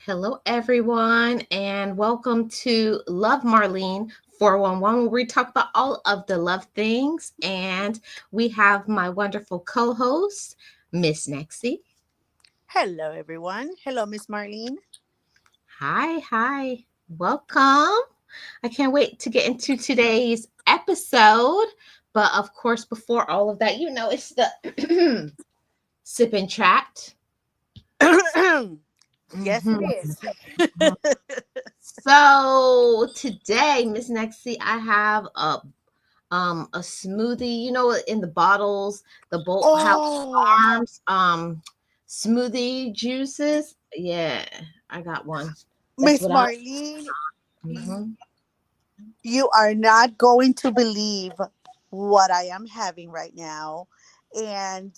Hello, everyone, and welcome to Love Marlene 411, where we talk about all of the love things. And we have my wonderful co host, Miss Nexie. Hello, everyone. Hello, Miss Marlene. Hi, hi, welcome. I can't wait to get into today's episode. But of course, before all of that, it's the sip and chat. Yes, it Mhm. is. So today, Miss Nexie, I have a smoothie, in the bottles, the Bolt House Oh, Farms smoothie juices. Yeah, I got one. That's Miss what I. Marlene, y- Mhm. you are not going to believe what I am having right now. And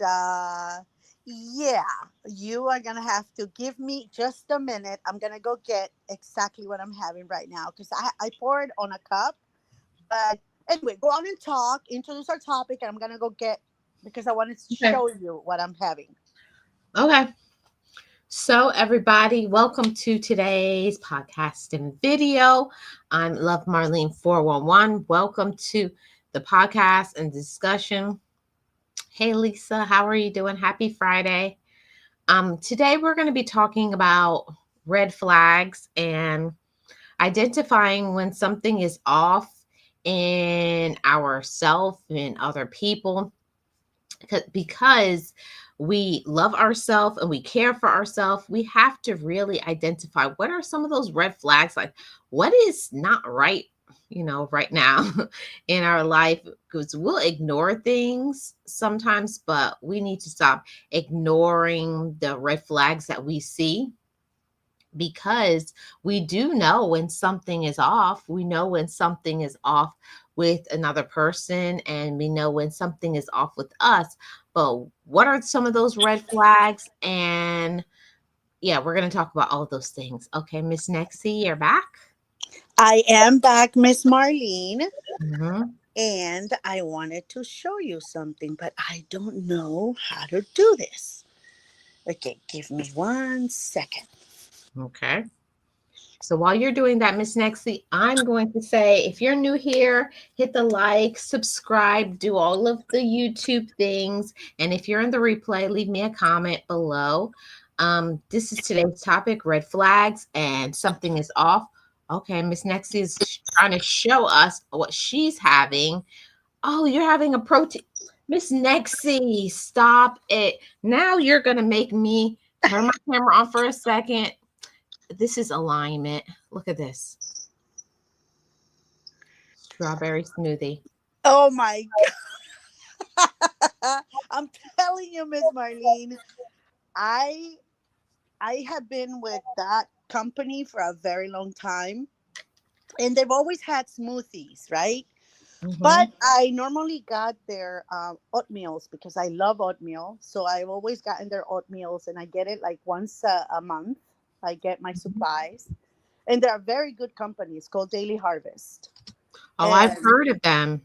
yeah, you are going to have to give me just a minute. I'm going to go get exactly what I'm having right now because I poured on a cup. But anyway, go on and talk, introduce our topic, and I'm going to go get because I wanted to Okay. show you what I'm having. Okay. So, everybody, welcome to today's podcast and video. I'm Love Marlene 411. Welcome to the podcast and discussion. Hey, Lisa, how are you doing? Happy Friday. Today we're going to be talking about red flags and identifying when something is off in ourself and other people because we love ourselves and we care for ourselves. We have to really identify what are some of those red flags, like what is not right, right now in our life, because we'll ignore things sometimes, but we need to stop ignoring the red flags that we see, because we do know when something is off. We know when something is off with another person, and we know when something is off with us. But what are some of those red flags? And yeah, we're going to talk about all of those things. Okay, Miss Nexie, you're back. I am back, Miss Marlene, Hmm. and I wanted to show you something, but I don't know how to do this. Okay, give me 1 second. Okay. So while you're doing that, Miss Nexie, I'm going to say if you're new here, hit the like, subscribe, do all of the YouTube things. And if you're in the replay, leave me a comment below. This is today's topic, red flags, and something is off. Okay, Miss Nexie is trying to show us what she's having. Oh, you're having a protein. Miss Nexie, stop it. Now you're going to make me turn my camera on for a second. This is alignment. Look at this. Strawberry smoothie. Oh my God. I'm telling you, Miss Marlene, I I have been with that company for a very long time, and they've always had smoothies, right? But Mhm. I normally got their oatmeals because I love oatmeal. So I've always gotten their oatmeals, and I get it like once a month. I get my Mhm. supplies, and they're a very good company. It's called Daily Harvest, Oh, I've and heard of them.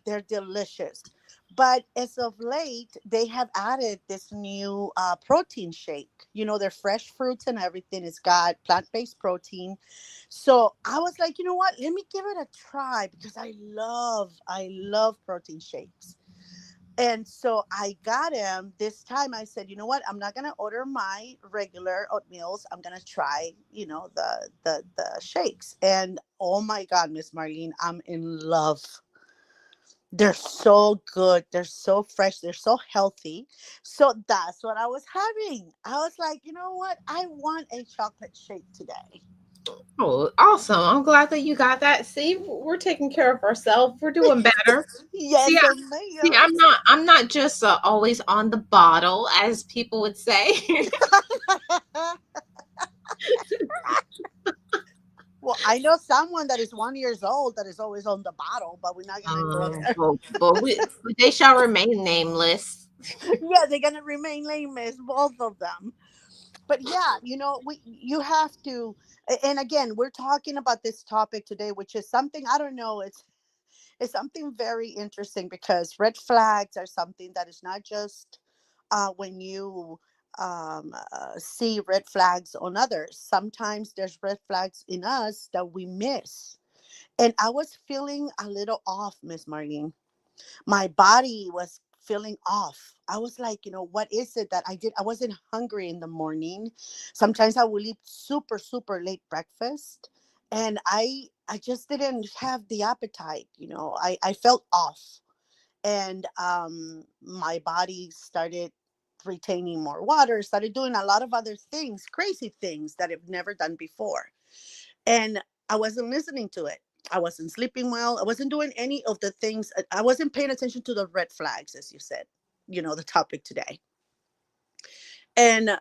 they're delicious. But as of late, they have added this new protein shake. You know, their fresh fruits and everything. It's got plant-based protein. So I was like, you know what? Let me give it a try because I love protein shakes. And so I got him this time. I said, you know what? I'm not gonna order my regular oatmeals. I'm gonna try, the shakes. And oh my God, Miss Marlene, I'm in love. They're so good. They're so fresh. They're so healthy. So that's what I was having. I was like, you know what? I want a chocolate shake today. Oh, awesome. I'm glad that you got that. See, we're taking care of ourselves. We're doing better. See, Yes, see, ma'am. I'm not just always on the bottle, as people would say. Well, I know someone that is 1 years old that is always on the bottle, but we're not gonna go there. but they shall remain nameless. Yeah, they're gonna remain lame, both of them. But yeah, you have to. And again, we're talking about this topic today, which is something I don't know. It's something very interesting because red flags are something that is not just when you see red flags on others. Sometimes there's red flags in us that we miss. And I was feeling a little off, Miss Marlene. My body was feeling off. I was like, what is it that I did? I wasn't hungry in the morning. Sometimes I would eat super, super late breakfast. And I just didn't have the appetite. I felt off. And my body started retaining more water, started doing a lot of other things, crazy things that I've never done before. And I wasn't listening to it. I wasn't sleeping well. I wasn't doing any of the things. I wasn't paying attention to the red flags, as you said, the topic today. And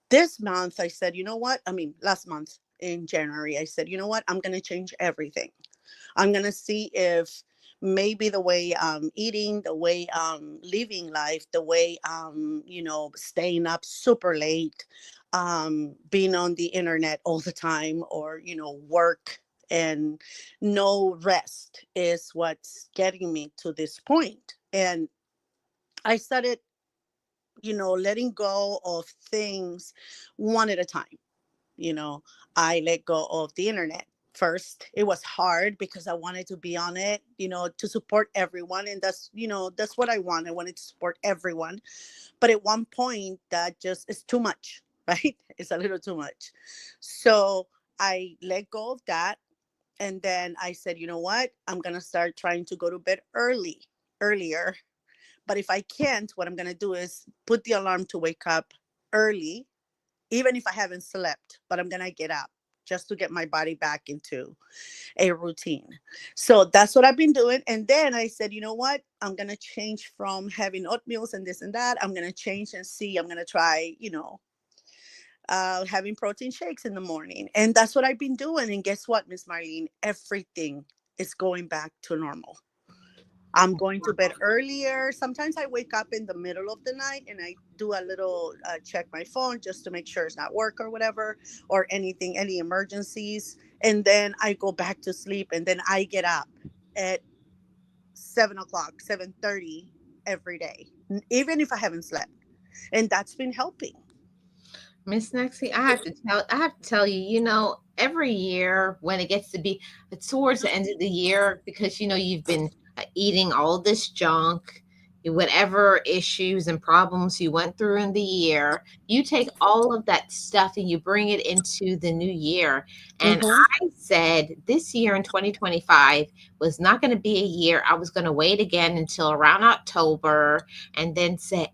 this month, I said, you know what? I mean, last month in January, I said, you know what? I'm going to change everything. I'm going to see if maybe the way I'm eating, the way I'm living life, the way staying up super late, being on the internet all the time, or, work and no rest is what's getting me to this point. And I started, letting go of things one at a time. you know I let go of the internet. First, it was hard because I wanted to be on it, to support everyone, and that's what I want. I wanted to support everyone, but at one point that just is too much. Right? It's a little too much. So I let go of that, and then I said, you know what, I'm gonna start trying to go to bed earlier. But if I can't, what I'm gonna do is put the alarm to wake up early, even if I haven't slept, but I'm going to get up just to get my body back into a routine. So that's what I've been doing. And then I said, you know what? I'm going to change from having oatmeals and this and that. I'm going to change and see. I'm going to try, having protein shakes in the morning. And that's what I've been doing. And guess what, Miss Marlene? Everything is going back to normal. I'm going to bed earlier. Sometimes I wake up in the middle of the night and I do a little check my phone just to make sure it's not work or whatever, or anything, any emergencies. And then I go back to sleep, and then I get up at 7 o'clock, 7:30 every day, even if I haven't slept. And that's been helping. Miss Nexie, I have to tell you, every year when it gets to be towards the end of the year, because you've been eating all this junk, whatever issues and problems you went through in the year, you take all of that stuff and you bring it into the new year. And Mm-hmm. I said this year in 2025 was not going to be a year. I was going to wait again until around October and then say,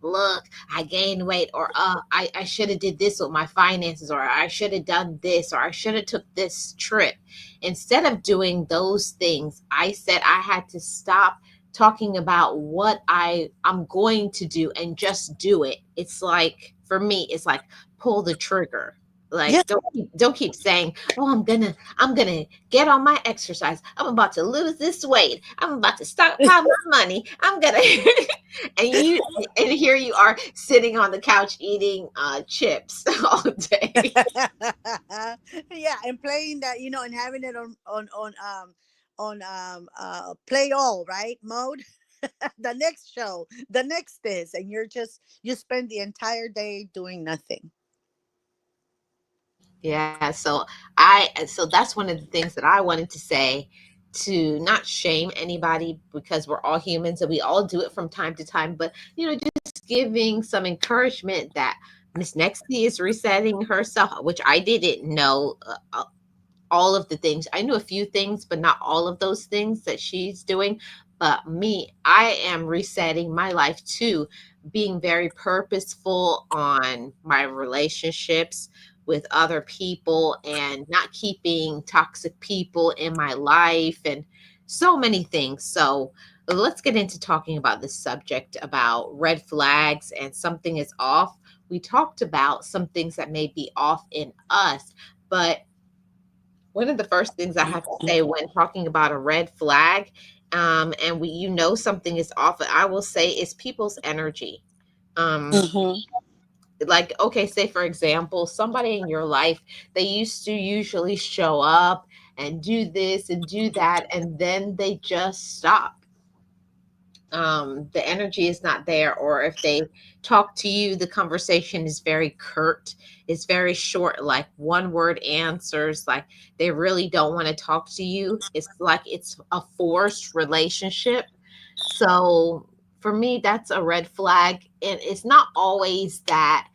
look, I gained weight, or I should have did this with my finances, or I should have done this, or I should have took this trip. Instead of doing those things, I said I had to stop talking about what I'm going to do and just do it. It's like, for me, it's like pull the trigger. Yeah. Like, don't keep saying, oh, I'm gonna get on my exercise, I'm about to lose this weight, I'm about to stockpile my money, I'm gonna and you and here you are sitting on the couch eating chips all day. Yeah, and playing that, and having it on play all right mode. The next show, the next this, and you spend the entire day doing nothing. Yeah, so that's one of the things that I wanted to say, to not shame anybody, because we're all humans and we all do it from time to time, but just giving some encouragement that Miss Nexty is resetting herself, which I didn't know all of the things. I knew a few things, but not all of those things that she's doing. But me, I am resetting my life too, being very purposeful on my relationships with other people and not keeping toxic people in my life and so many things. So let's get into talking about this subject about red flags and something is off. We talked about some things that may be off in us, but one of the first things I have to say when talking about a red flag, and something is off, I will say, is people's energy. Um, Mm-hmm. like, okay, say for example, somebody in your life, they used to usually show up and do this and do that, and then they just stop. the energy is not there, or if they talk to you, the conversation is very curt, it's very short, like one word answers, like they really don't want to talk to you. It's like it's a forced relationship. So for me, that's a red flag. And it's not always that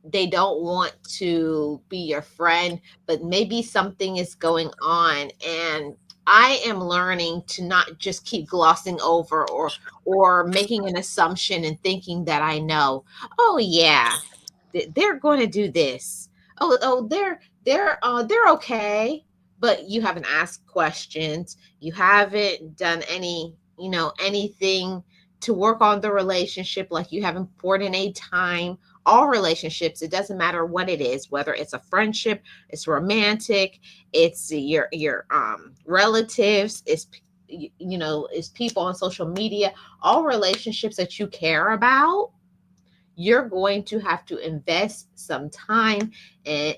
they don't want to be your friend, but maybe something is going on. And I am learning to not just keep glossing over or making an assumption and thinking that I know. Oh yeah, they're going to do this. Oh, they're okay. But you haven't asked questions. You haven't done anything to work on the relationship. Like you haven't poured in a time. All relationships, it doesn't matter what it is, whether it's a friendship, it's romantic, it's your relatives, it's people on social media. All relationships that you care about, you're going to have to invest some time, and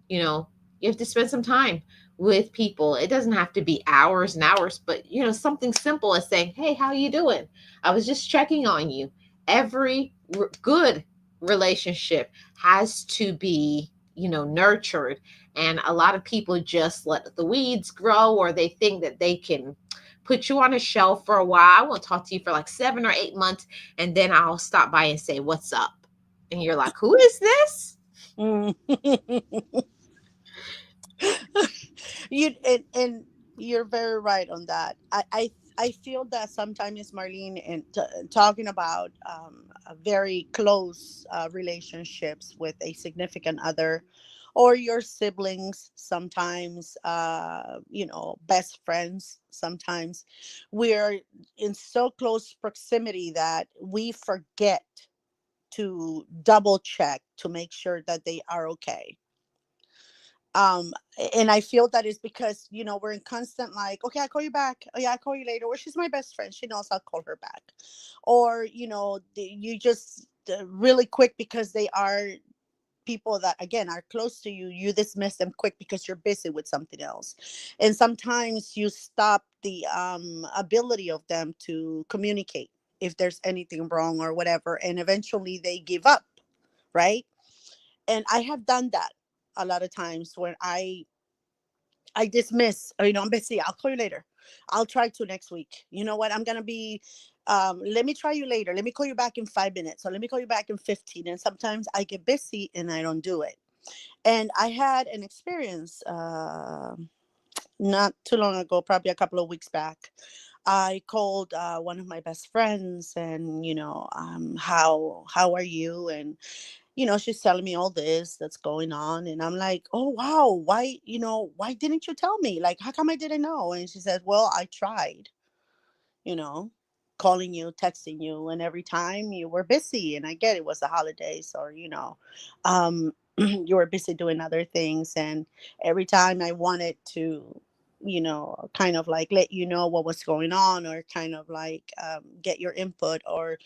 you know you have to spend some time with people. It doesn't have to be hours and hours, but something simple as saying, hey, how you doing? I was just checking on you. Every good relationship has to be nurtured, and a lot of people just let the weeds grow, or they think that they can put you on a shelf for a while. I won't talk to you for like 7 or 8 months, and then I'll stop by and say, what's up? And you're like, who is this? Mm. And you're very right on that. I feel that sometimes, Marlene, and talking about very close relationships with a significant other or your siblings, sometimes best friends, sometimes we're in so close proximity that we forget to double check to make sure that they are okay. um and I feel that is because we're in constant, like, okay, I call you back, oh yeah, I call you later, or she's my best friend, she knows I'll call her back. Or you just really quick, because they are people that, again, are close to you, you dismiss them quick because you're busy with something else. And sometimes you stop the ability of them to communicate if there's anything wrong or whatever, and eventually they give up, right? And I have done that a lot of times when I dismiss, I'm busy, I'll call you later, I'll try to next week, you know what, I'm gonna be let me try you later, let me call you back in 5 minutes, or let me call you back in 15. And sometimes I get busy and I don't do it. And I had an experience not too long ago, probably a couple of weeks back. I called one of my best friends, and how are you? And she's telling me all this that's going on. And I'm like, oh, wow. Why didn't you tell me? Like, how come I didn't know? And she said, well, I tried, you know, calling you, texting you, and every time you were busy. And I get it was the holidays, or, you were busy doing other things. And every time I wanted to, kind of like let you know what was going on, or kind of like get your input or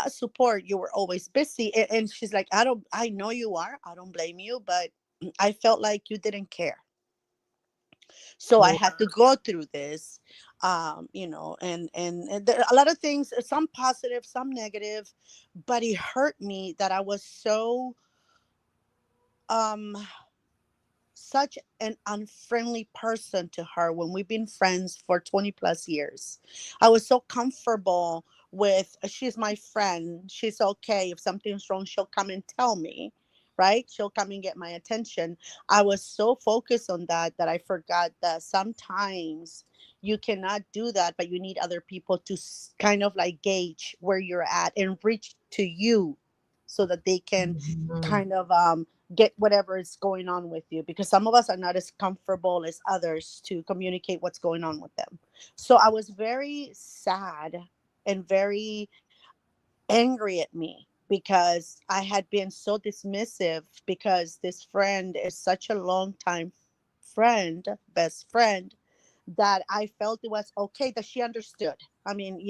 support, you were always busy. And she's like, I know you are, I don't blame you, but I felt like you didn't care. So I had to go through this, and there are a lot of things, some positive, some negative, but it hurt me that I was so um such an unfriendly person to her when we've been friends for 20 plus years. I was so comfortable with, she's my friend, she's okay, if something's wrong she'll come and tell me, right? She'll come and get my attention. I was so focused on that I forgot that sometimes you cannot do that, but you need other people to kind of like gauge where you're at and reach to you, so that they can Mhm. kind of get whatever is going on with you, because some of us are not as comfortable as others to communicate what's going on with them. So I was very sad and very angry at me, because I had been so dismissive, because this friend is such a long time friend, best friend, that I felt it was okay that she understood. I mean,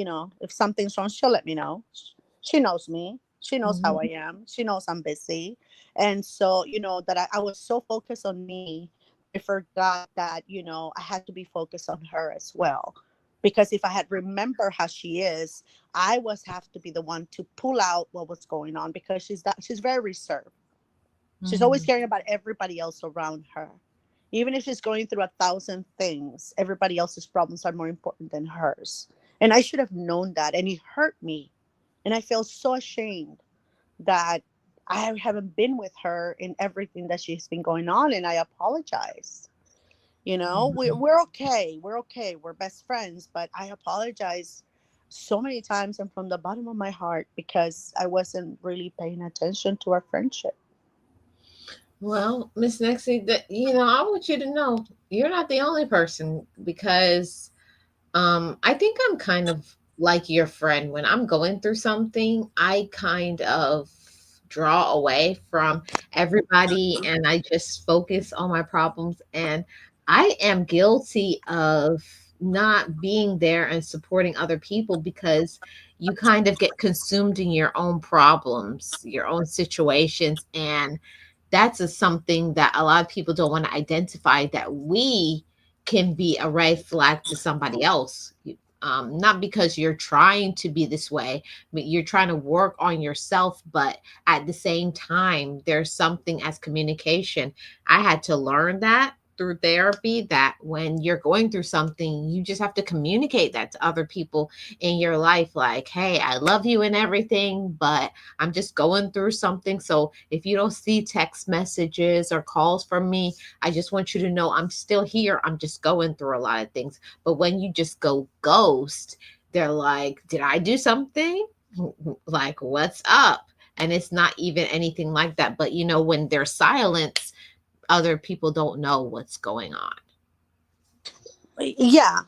if something's wrong, she'll let me know. She knows me. She knows how I Mhm. am. She knows I'm busy. And so, that I was so focused on me that I forgot that, I had to be focused on her as well. Because if I had remember how she is, I was have to be the one to pull out what was going on, because she's very reserved. She's always Mm. caring about everybody else around her. Even if she's going through 1,000 things, everybody else's problems are more important than hers. And I should have known that. And it hurt me. And I feel so ashamed that I haven't been with her in everything that she's been going on. And I apologize. We're okay. We're okay. We're best friends. But I apologize so many times and from the bottom of my heart, because I wasn't really paying attention to our friendship. Well, Miss Nexie, that I want you to know you're not the only person, because I think I'm kind of like your friend. When I'm going through something, I kind of draw away from everybody and I just focus on my problems. And I am guilty of not being there and supporting other people, because you kind of get consumed in your own problems, your own situations. And that's something that a lot of people don't want to identify, that we can be a red flag to somebody else. Not because you're trying to be this way, but you're trying to work on yourself. But at the same time, there's something as communication. I had to learn that through therapy, that when you're going through something, you just have to communicate that to other people in your life. Like, hey, I love you and everything, but I'm just going through something. So if you don't see text messages or calls from me, I just want you to know I'm still here. I'm just going through a lot of things. But when you just go ghost, they're like, did I do something? Like, what's up? And it's not even anything like that. But when there's silence, other people don't know what's going on. Yeah,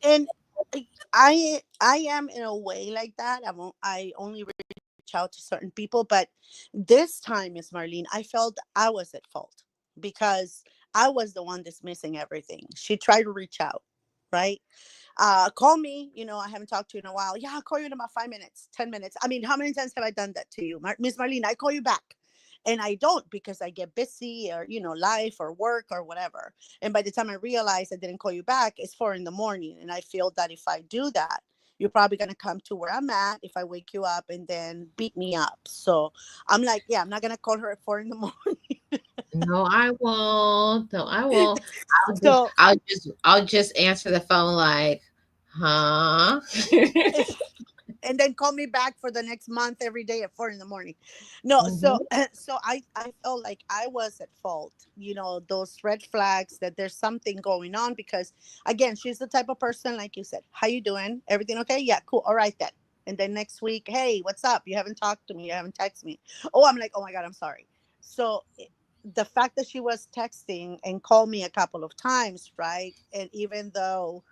and I am in a way like that. I only reach out to certain people, but this time, Miss Marlene, I felt I was at fault, because I was the one dismissing everything. She tried to reach out, right? Call me. I haven't talked to you in a while. Yeah, I'll call you in about 5 minutes, 10 minutes. I mean, how many times have I done that to you, Miss Marlene? I call you back. And I don't, because I get busy, or life or work or whatever. And by the time I realize I didn't call you back, it's 4 in the morning. And I feel that if I do that, you're probably going to come to where I'm at if I wake you up and then beat me up. So I'm like, yeah, I'm not going to call her at 4 in the morning. No, I won't. No, I won't. So I'll just answer the phone like, huh? and then call me back for the next month every day at 4 in the morning. No, so Mhm. so I felt like I was at fault. Those red flags, that there's something going on, because again, she's the type of person, like you said, how you doing? Everything okay? Yeah, cool. All right then. And then next week, hey, what's up? You haven't talked to me. You haven't texted me. Oh, I'm like, oh my God, I'm sorry. So the fact that she was texting and called me a couple of times, right? And even though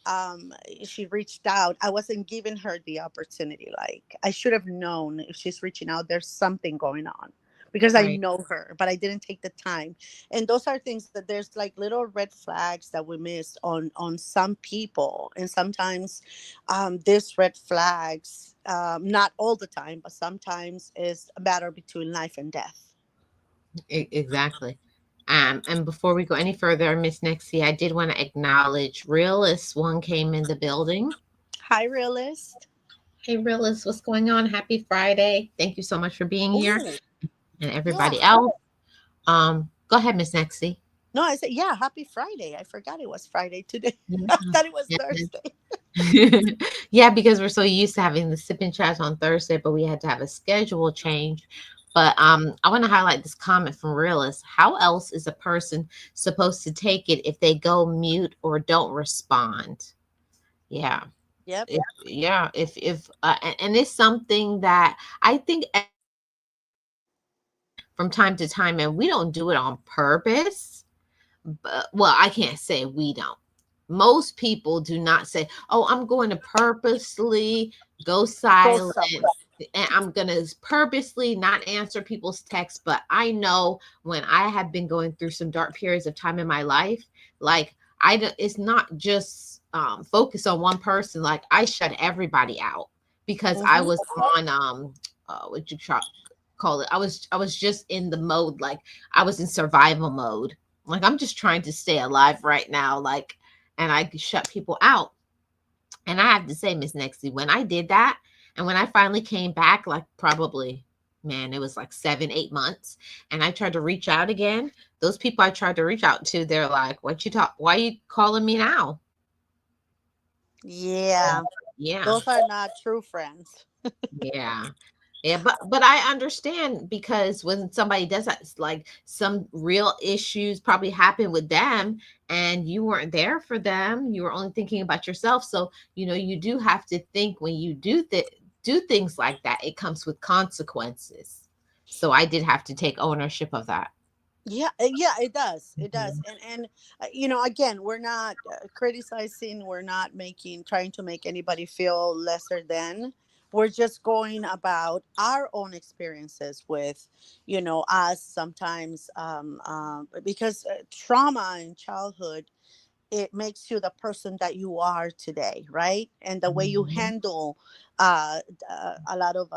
um she reached out, I wasn't giving her the opportunity. Like, I should have known, if she's reaching out, there's something going on, because I Right. know her, but I didn't take the time. And those are things that there's like little red flags that we miss on some people. And sometimes these red flags, not all the time, but sometimes, is a matter between life and death. Exactly. And before we go any further, Miss Nexie, I did want to acknowledge Realist One came in the building. Hi, realist. Hey, Realist, what's going on? Happy Friday. Thank you so much for being here. Oh, And everybody yeah. else. Go ahead, Miss Nexie. No, I said, yeah, happy Friday. I forgot it was Friday today. Yeah. I thought it was Yeah. Thursday. Yeah, because we're so used to having the sip and chats on Thursday, but we had to have a schedule change. But I want to highlight this comment from Realist. How else is a person supposed to take it if they go mute or don't respond? Yeah. Yep. And it's something that I think from time to time, and we don't do it on purpose. But, well, I can't say we don't. Most people do not say, "Oh, I'm going to purposely go Go silent somewhere. and I'm going to purposely not answer people's texts." But I know when I have been going through some dark periods of time in my life, like it's not just focus on one person. Like, I shut everybody out because I Hmm. was on what you call it. I was just in the mode, like I was in survival mode. Like, I'm just trying to stay alive right now. Like, and I shut people out. And I have to say, Miss Nexie, when I did that and when I finally came back, like probably, man, it was like 7, 8 months, and I tried to reach out again, those people I tried to reach out to, they're like, what you talk, why you calling me now? Yeah, Yeah. those are not true friends. Yeah. Yeah, but I understand because when somebody does that, it's like some real issues probably happen with them and you weren't there for them. You were only thinking about yourself. So, you do have to think when you do things like that, it comes with consequences. So I did have to take ownership of that. Yeah, yeah, it does. It does. Mhm. And again, we're not criticizing, we're not making trying to make anybody feel lesser than. We're just going about our own experiences with, us sometimes, because trauma in childhood, it makes you the person that you are today, right? And the way you Mhm. handle a lot of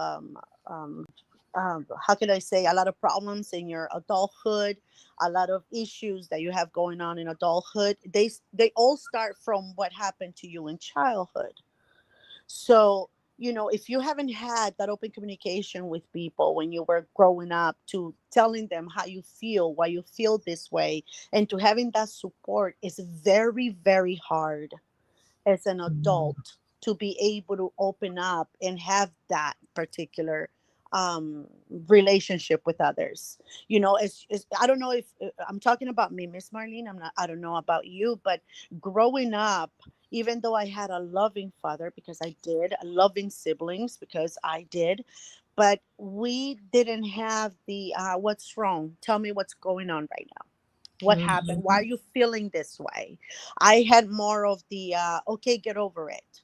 how can I say, a lot of problems in your adulthood, a lot of issues that you have going on in adulthood. They all start from what happened to you in childhood. So, if you haven't had that open communication with people when you were growing up, to telling them how you feel, why you feel this way, and to having that support, is very, very hard as an Mhm. adult to be able to open up and have that particular relationship with others. I don't know if I'm talking about me, Miss Marlene. I don't know about you, but growing up, even though I had a loving father, because I did, loving siblings, because I did, but we didn't have the what's wrong? Tell me what's going on right now. What happened? Why are Mhm. you feeling this way? I had more of the okay, get over it.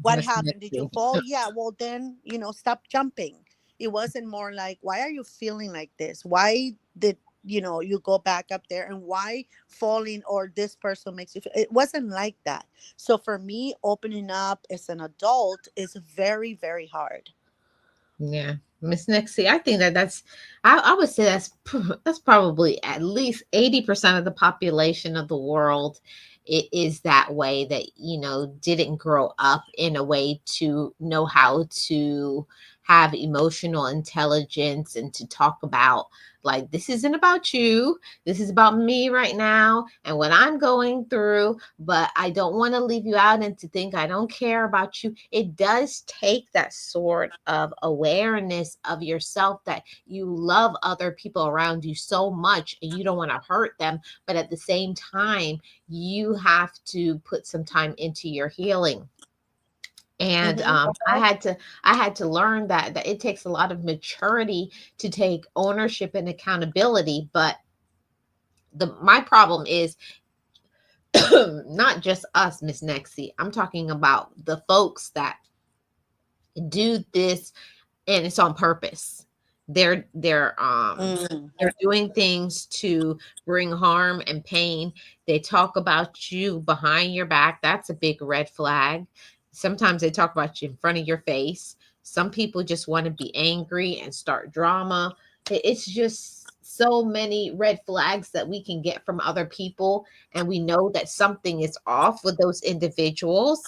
What That's happened? Did you nasty. fall? Yeah, well then, stop jumping. It wasn't more like, why are you feeling like this? Why did you go back up there, and why falling or this person makes you feel? It wasn't like that. So for me, opening up as an adult is very, very hard. Yeah, Miss Nixie, I think I would say that's probably at least 80% of the population of the world. It is that way, that didn't grow up in a way to know how to have emotional intelligence and to talk about, like, this isn't about you, this is about me right now and what I'm going through, but I don't want to leave you out and to think I don't care about you. It does take that sort of awareness of yourself, that you love other people around you so much and you don't want to hurt them, but at the same time, you have to put some time into your healing. And Hmm. I had to learn that it takes a lot of maturity to take ownership and accountability. But my problem is not just us, Miss Nexie. I'm talking about the folks that do this and it's on purpose. They're doing things to bring harm and pain. They talk about you behind your back. That's a big red flag. Sometimes they talk about you in front of your face. Some people just want to be angry and start drama. It's just so many red flags that we can get from other people, and we know that something is off with those individuals.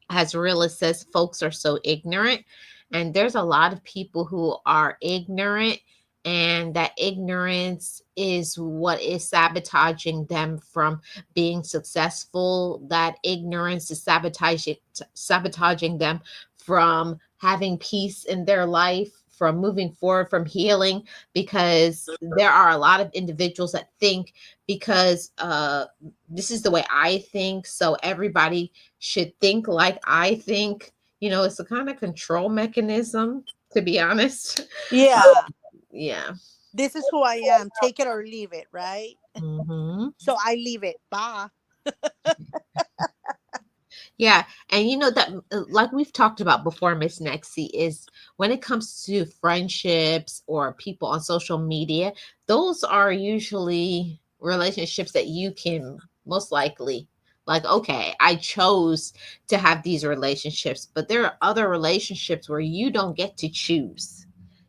As Realist says, folks are so ignorant. And there's a lot of people who are ignorant, and that ignorance is what is sabotaging them from being successful. That ignorance is sabotaging them from having peace in their life, from moving forward, from healing, because there are a lot of individuals that think, because this is the way I think, so everybody should think like I think. It's a kind of control mechanism, to be honest. Yeah, Yeah. this is who I am. Take it or leave it, right? Hmm. So I leave it. Bye. Yeah. And that, like we've talked about before, Miss Nexie, is when it comes to friendships or people on social media, those are usually relationships that you can most likely, like, okay, I chose to have these relationships, but there are other relationships where you don't get to choose.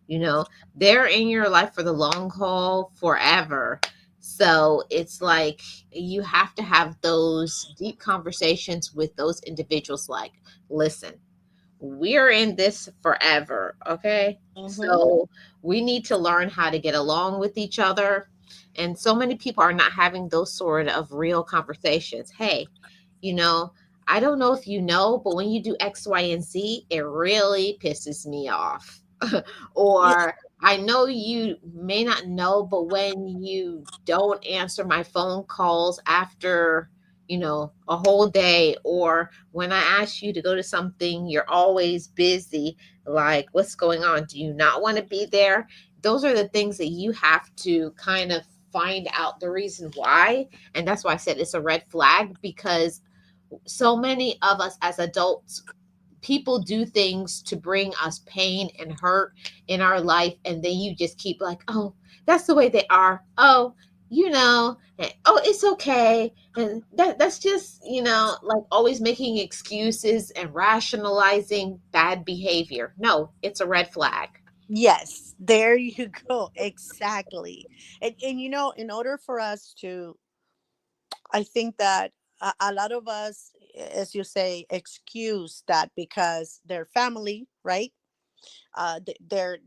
You know, they're in your life for the long haul, forever. So it's like you have to have those deep conversations with those individuals like, listen, we're in this forever, okay? Mm-hmm. So we need to learn how to get along with each other. And so many people are not having those sort of real conversations. Hey, you know, I don't know if you know, but when you do X, Y, and Z, it really pisses me off. Yeah. Or I know you may not know, but when you don't answer my phone calls after, a whole day, or when I ask you to go to something, you're always busy. Like, what's going on? Do you not want to be there? Those are the things that you have to kind of find out the reason why. And that's why I said it's a red flag, because so many of us as adults, people do things to bring us pain and hurt in our life, and then you just keep like, oh, that's the way they are. Oh, oh, it's okay. And that's just, like always making excuses and rationalizing bad behavior. No, it's a red flag. Yes, there you go. Exactly. And in order for us to, I think that a lot of us, as you say, excuse that because they're family, right? They're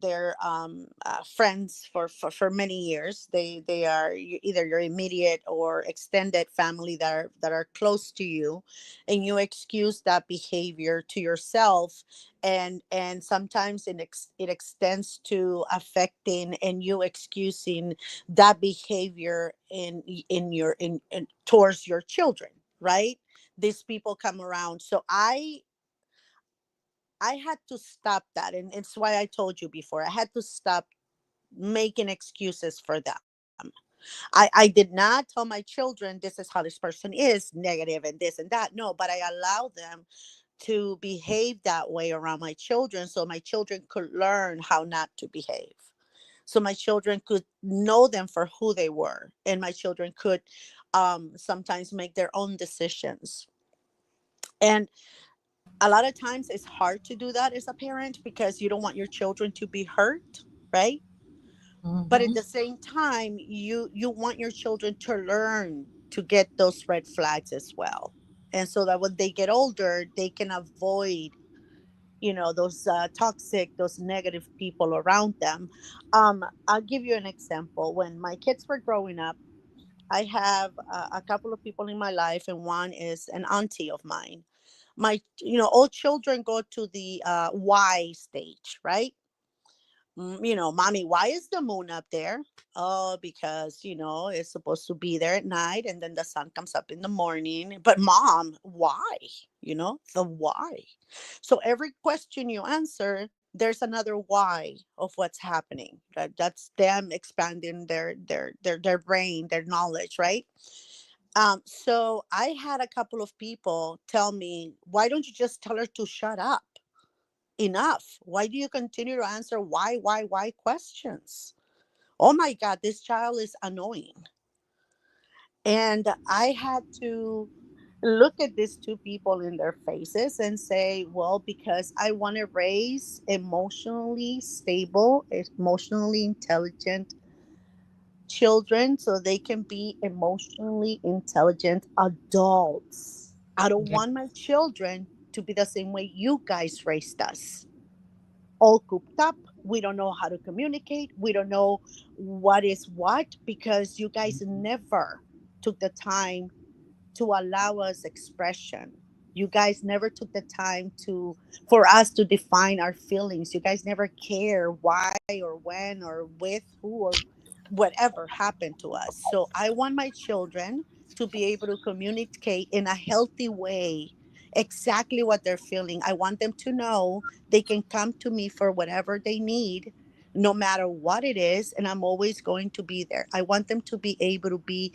friends for many years. They are either your immediate or extended family that are close to you, and you excuse that behavior to yourself, and sometimes it extends to affecting and you excusing that behavior in towards your children, right? These people come around, so I had to stop that. And it's why I told you before. I had to stop making excuses for them. I did not tell my children this is how this person is, negative and this and that. No, but I allow them to behave that way around my children so my children could learn how not to behave. So my children could know them for who they were. And my children could sometimes make their own decisions. And a lot of times it's hard to do that as a parent because you don't want your children to be hurt, right? But at Hmm. the same time, you want your children to learn to get those red flags as well, and so that when they get older they can avoid those toxic, those negative people around them. I'll give you an example. When my kids were growing up, I have a couple of people in my life, and one is an auntie of mine. My all children go to the why stage, right? Mommy, why is the moon up there? Oh, because it's supposed to be there at night and then the sun comes up in the morning. But mom, why? The why. So every question you answer, there's another why of what's happening. That's them expanding their brain, their knowledge, right? So I had a couple of people tell me, why don't you just tell her to shut up? Enough. Why do you continue to answer why questions? Oh my God, this child is annoying. And I had to look at these two people in their faces and say, well, because I want to raise emotionally stable, emotionally intelligent children so they can be emotionally intelligent adults. I don't Yeah. want my children to be the same way you guys raised us, all cooped up. We don't know how to communicate. We don't know what is what because you guys never took the time to allow us expression. You guys never took the time to for us to define our feelings. You guys never care why or when or with who or whatever happened to us. So I want my children to be able to communicate in a healthy way exactly what they're feeling. I want them to know they can come to me for whatever they need, no matter what it is, and I'm always going to be there. I want them to be able to be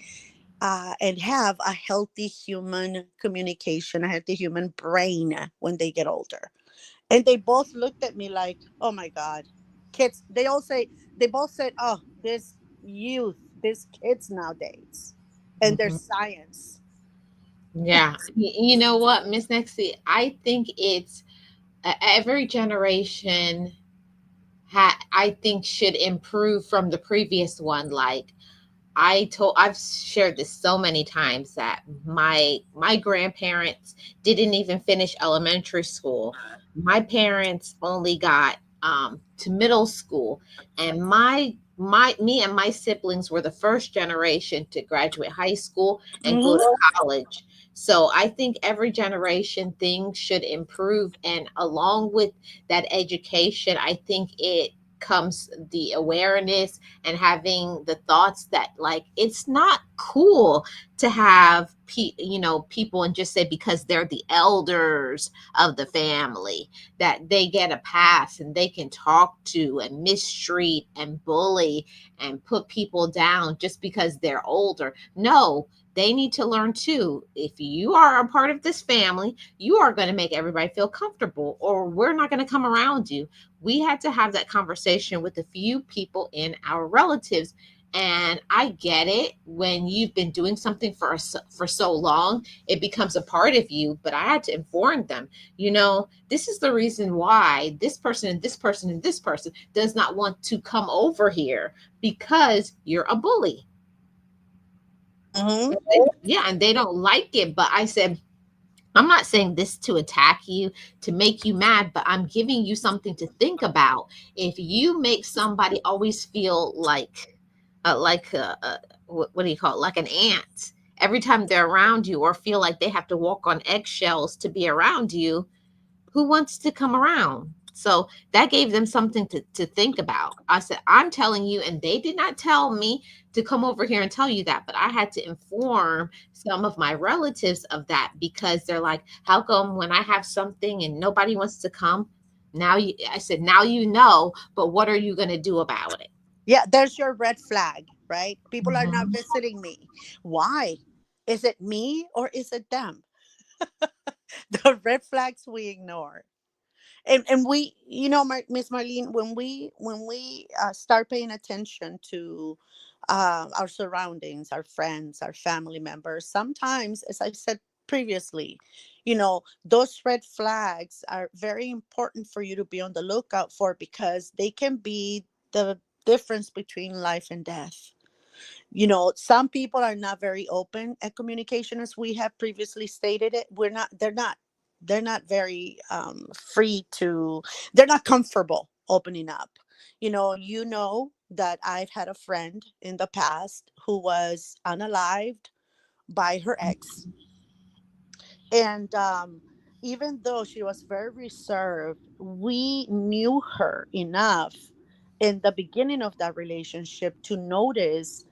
and have a healthy human communication, a healthy human brain when they get older. And they both looked at me like, oh my God, kids. They both said, oh, this youth, these kids nowadays, and their Hmm. science. Yeah. You know what, Miss Nexie? I think it's every generation I think should improve from the previous one. Like, I've shared this so many times that my grandparents didn't even finish elementary school. My parents only got to middle school, and my me and my siblings were the first generation to graduate high school and go to Mm-hmm. college. So I think every generation things should improve, and along with that education, I think it comes the awareness and having the thoughts that like it's not cool to have people and just say because they're the elders of the family that they get a pass and they can talk to and mistreat and bully and put people down just because they're older. No, they need to learn too. If you are a part of this family, you are going to make everybody feel comfortable, or we're not going to come around you. We had to have that conversation with a few people in our relatives. And I get it, when you've been doing something for so long, it becomes a part of you. But I had to inform them, this is the reason why this person and this person and this person does not want to come over here, because you're a bully. Mm-hmm. Yeah, and they don't like it. But I said, I'm not saying this to attack you, to make you mad, but I'm giving you something to think about. If you make somebody always feel what do you call it? Like an ant every time they're around you, or feel like they have to walk on eggshells to be around you, who wants to come around? So that gave them something to think about. I said, I'm telling you, and they did not tell me to come over here and tell you that, but I had to inform some of my relatives of that, because they're like, how come when I have something and nobody wants to come? I said, now you know, but what are you going to do about it? Yeah, there's your red flag, right? People are not Mhm. visiting me. Why? Is it me or is it them? The red flags we ignore. And we, Miss Marlene, when we start paying attention to our surroundings, our friends, our family members, sometimes, as I said previously, those red flags are very important for you to be on the lookout for, because they can be the difference between life and death. Some people are not very open at communication, as we have previously stated it. They're not very free to, they're not comfortable opening up. That I've had a friend in the past who was unalived by her ex. And even though she was very reserved, we knew her enough in the beginning of that relationship to notice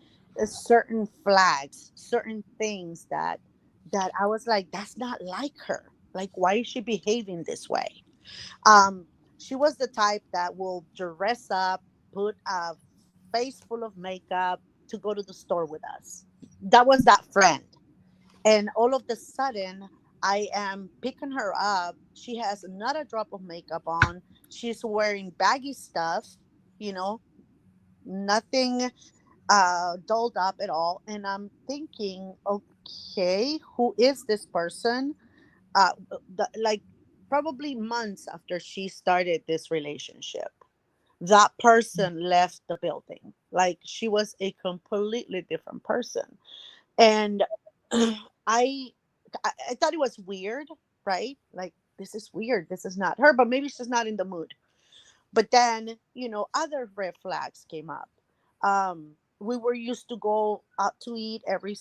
certain flags, certain things that I was like, that's not like her. Like, why is she behaving this way? Um, she was the type that will dress up, put a face full of makeup to go to the store with us. That was that friend. And all of the sudden, I am picking her up. She has not a drop of makeup on. She's wearing baggy stuff, you know, nothing dolled up at all. And I'm thinking, okay, who is this person? Like, probably months after she started this relationship, that person left the building. Like, she was a completely different person. And I, I thought it was weird, right? Like, this is weird. This is not her, but maybe she's not in the mood. But then, other red flags came up. We were used to go out to eat every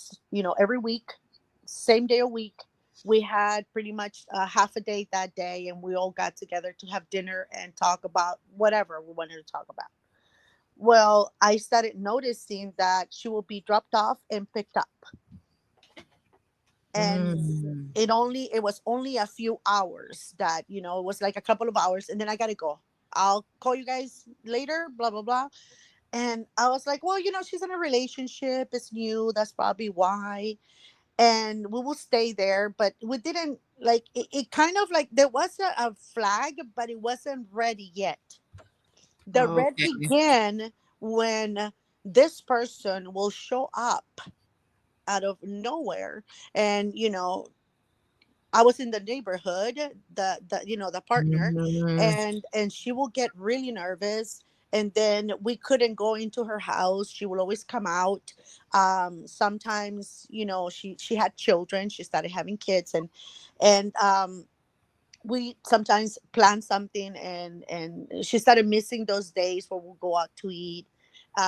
week, same day a week. We had pretty much half a day that day, and we all got together to have dinner and talk about whatever we wanted to talk about. Well, I started noticing that she will be dropped off and picked up, and Mm. it was only a few hours, that it was like a couple of hours, and then I gotta go. I'll call you guys later, blah blah blah. And I was like, well, she's in a relationship, it's new, that's probably why. And we will stay there, but we didn't, like, it kind of like there was a flag, but it wasn't ready yet. The red Okay. began when this person will show up out of nowhere. And I was in the neighborhood, the partner, Mhm. and she will get really nervous, And then we couldn't go into her house. She would always come out. Sometimes, she had children. She started having kids, and we sometimes plan something, and she started missing those days where we'll go out to eat.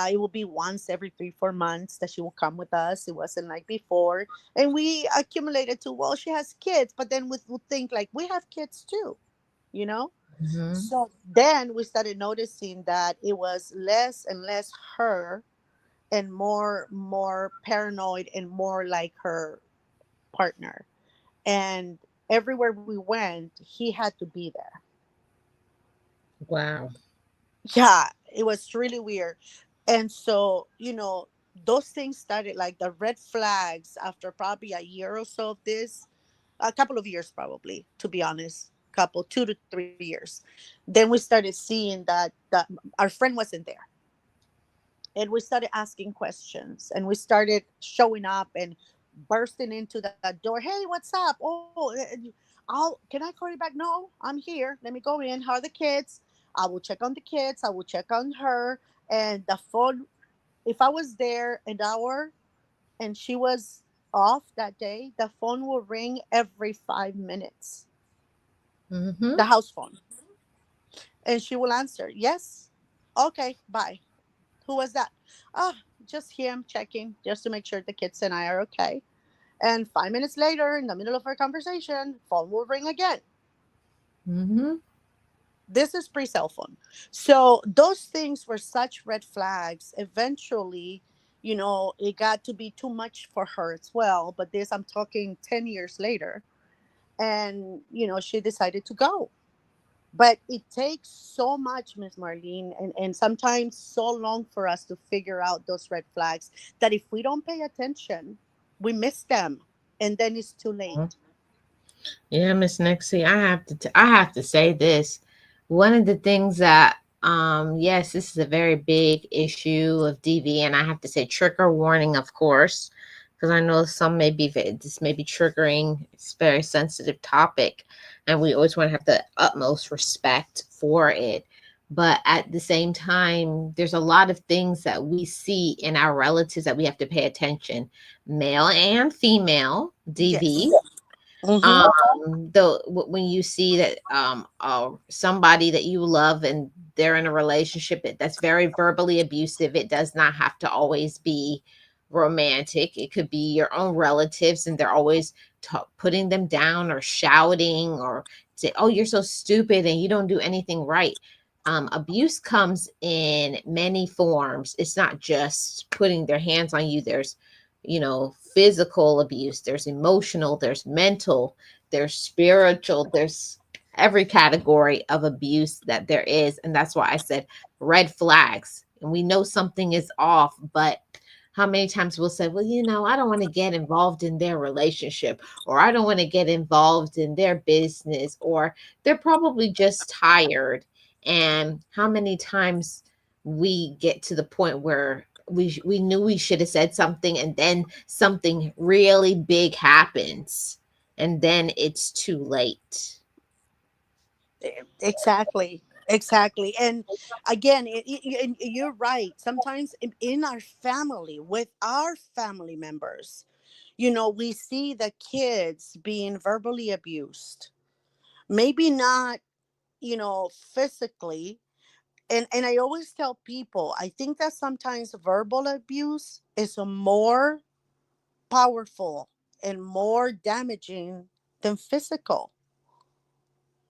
It will be once every 3-4 months that she will come with us. It wasn't like before. And we accumulated to, well, she has kids, but then we'll think like we have kids too, you know? Mm-hmm. So then we started noticing that it was less and less her and more paranoid and more like her partner. And everywhere we went, he had to be there. Wow. Yeah, it was really weird. And so, those things started like the red flags after probably a year or so of this, a couple of years probably, to be honest, couple 2 to 3 years. Then we started seeing that our friend wasn't there. And we started asking questions, and we started showing up and bursting into that door. Hey, what's up? Can I call you back? No, I'm here. Let me go in. How are the kids? I will check on the kids. I will check on her. And the phone, if I was there an hour and she was off that day, the phone will ring every 5 minutes, Mm-hmm. the house phone. And she will answer, yes. Okay, bye. Who was that? Oh, just him checking just to make sure the kids and I are okay. And 5 minutes later, in the middle of our conversation, phone will ring again. Mm-hmm. This is pre cell phone. So those things were such red flags. Eventually, it got to be too much for her as well. But this, I'm talking 10 years later. And, she decided to go. But it takes so much, Miss Marlene, and sometimes so long for us to figure out those red flags that if we don't pay attention, we miss them. And then it's too late. Yeah, Miss Nixie, I have to say this. One of the things that yes, this is a very big issue of DV, and I have to say trigger warning, of course, because I know some may be this may be triggering. It's a very sensitive topic, and we always want to have the utmost respect for it. But at the same time, there's a lot of things that we see in our relatives that we have to pay attention, male and female Yes. DV. Mm-hmm. When you see that somebody that you love and they're in a relationship that's very verbally abusive, it does not have to always be romantic. It could be your own relatives, and they're always putting them down or shouting or say, oh, you're so stupid and you don't do anything right. Abuse comes in many forms. It's not just putting their hands on you. There's physical abuse, there's emotional, there's mental, there's spiritual, there's every category of abuse that there is. And that's why I said red flags. And we know something is off, but how many times we'll say, well, I don't want to get involved in their relationship, or I don't want to get involved in their business, or they're probably just tired. And how many times we get to the point where we knew we should have said something, and then something really big happens, and then it's too late. Exactly. Exactly. And again, and you're right. Sometimes in our family, with our family members, we see the kids being verbally abused. Maybe not, physically. And I always tell people, I think that sometimes verbal abuse is a more powerful and more damaging than physical.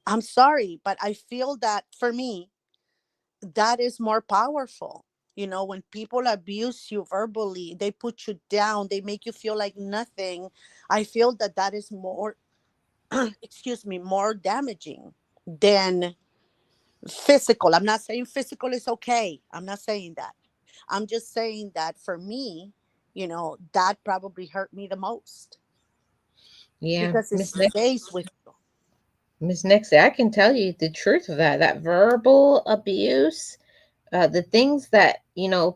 I'm sorry, but I feel that for me, that is more powerful. When people abuse you verbally, they put you down, they make you feel like nothing. I feel that that is more, excuse me, more damaging than physical. I'm not saying physical is okay. I'm not saying that. I'm just saying that for me, that probably hurt me the most Yeah, because it stays with you. Miss Nixie, I can tell you the truth of that verbal abuse, the things that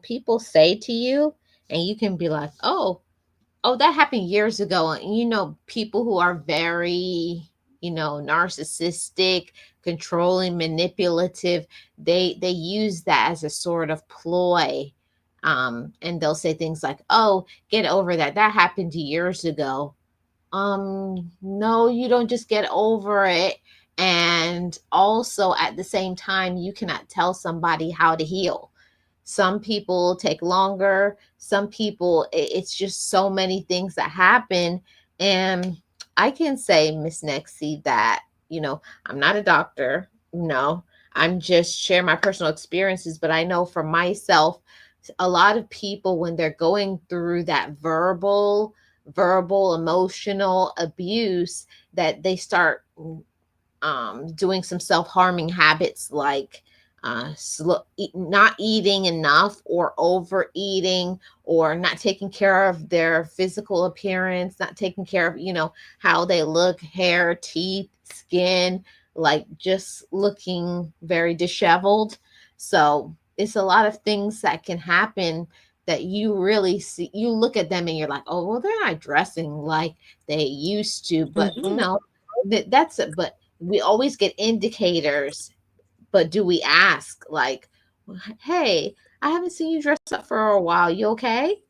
people say to you, and you can be like, oh, that happened years ago. And people who are very narcissistic, controlling, manipulative. They use that as a sort of ploy. And they'll say things like, "Oh, get over that. That happened years ago." No, you don't just get over it. And also at the same time, you cannot tell somebody how to heal. Some people take longer. Some people, it's just so many things that happen. And I can say, Miss Nexie, that, I'm not a doctor. No, I'm just sharing my personal experiences. But I know for myself, a lot of people, when they're going through that verbal emotional abuse, that they start doing some self-harming habits, like not eating enough, or overeating, or not taking care of their physical appearance, not taking care of how they look, hair, teeth, skin, like just looking very disheveled. So it's a lot of things that can happen, that you really see. You look at them and you're like, oh, well, they're not dressing like they used to. But Mhm. that's it. But we always get indicators. But do we ask, like, hey, I haven't seen you dress up for a while, you okay?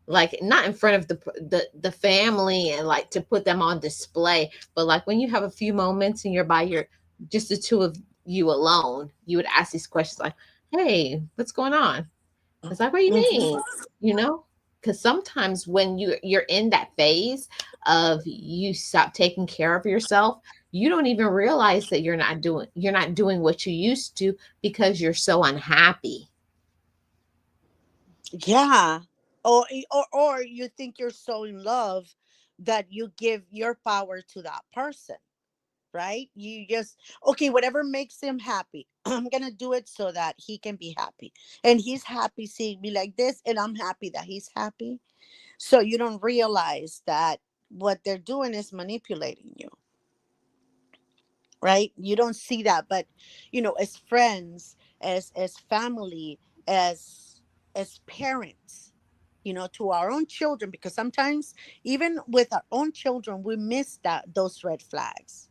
Like, not in front of the family, and like to put them on display, but like when you have a few moments and you're by your just the two of you alone, you would ask these questions like, hey, what's going on? It's like, what do you Mhm. mean? You know? Because sometimes when you're in that phase of you stop taking care of yourself, you don't even realize that you're not doing what you used to, because you're so unhappy. Yeah. Or you think you're so in love that you give your power to that person, right? You just, okay, whatever makes him happy, I'm gonna do it so that he can be happy, and he's happy seeing me like this, and I'm happy that he's happy. So you don't realize that what they're doing is manipulating you, right? You don't see that, but as friends, as family, as parents, to our own children, because sometimes even with our own children we miss those red flags.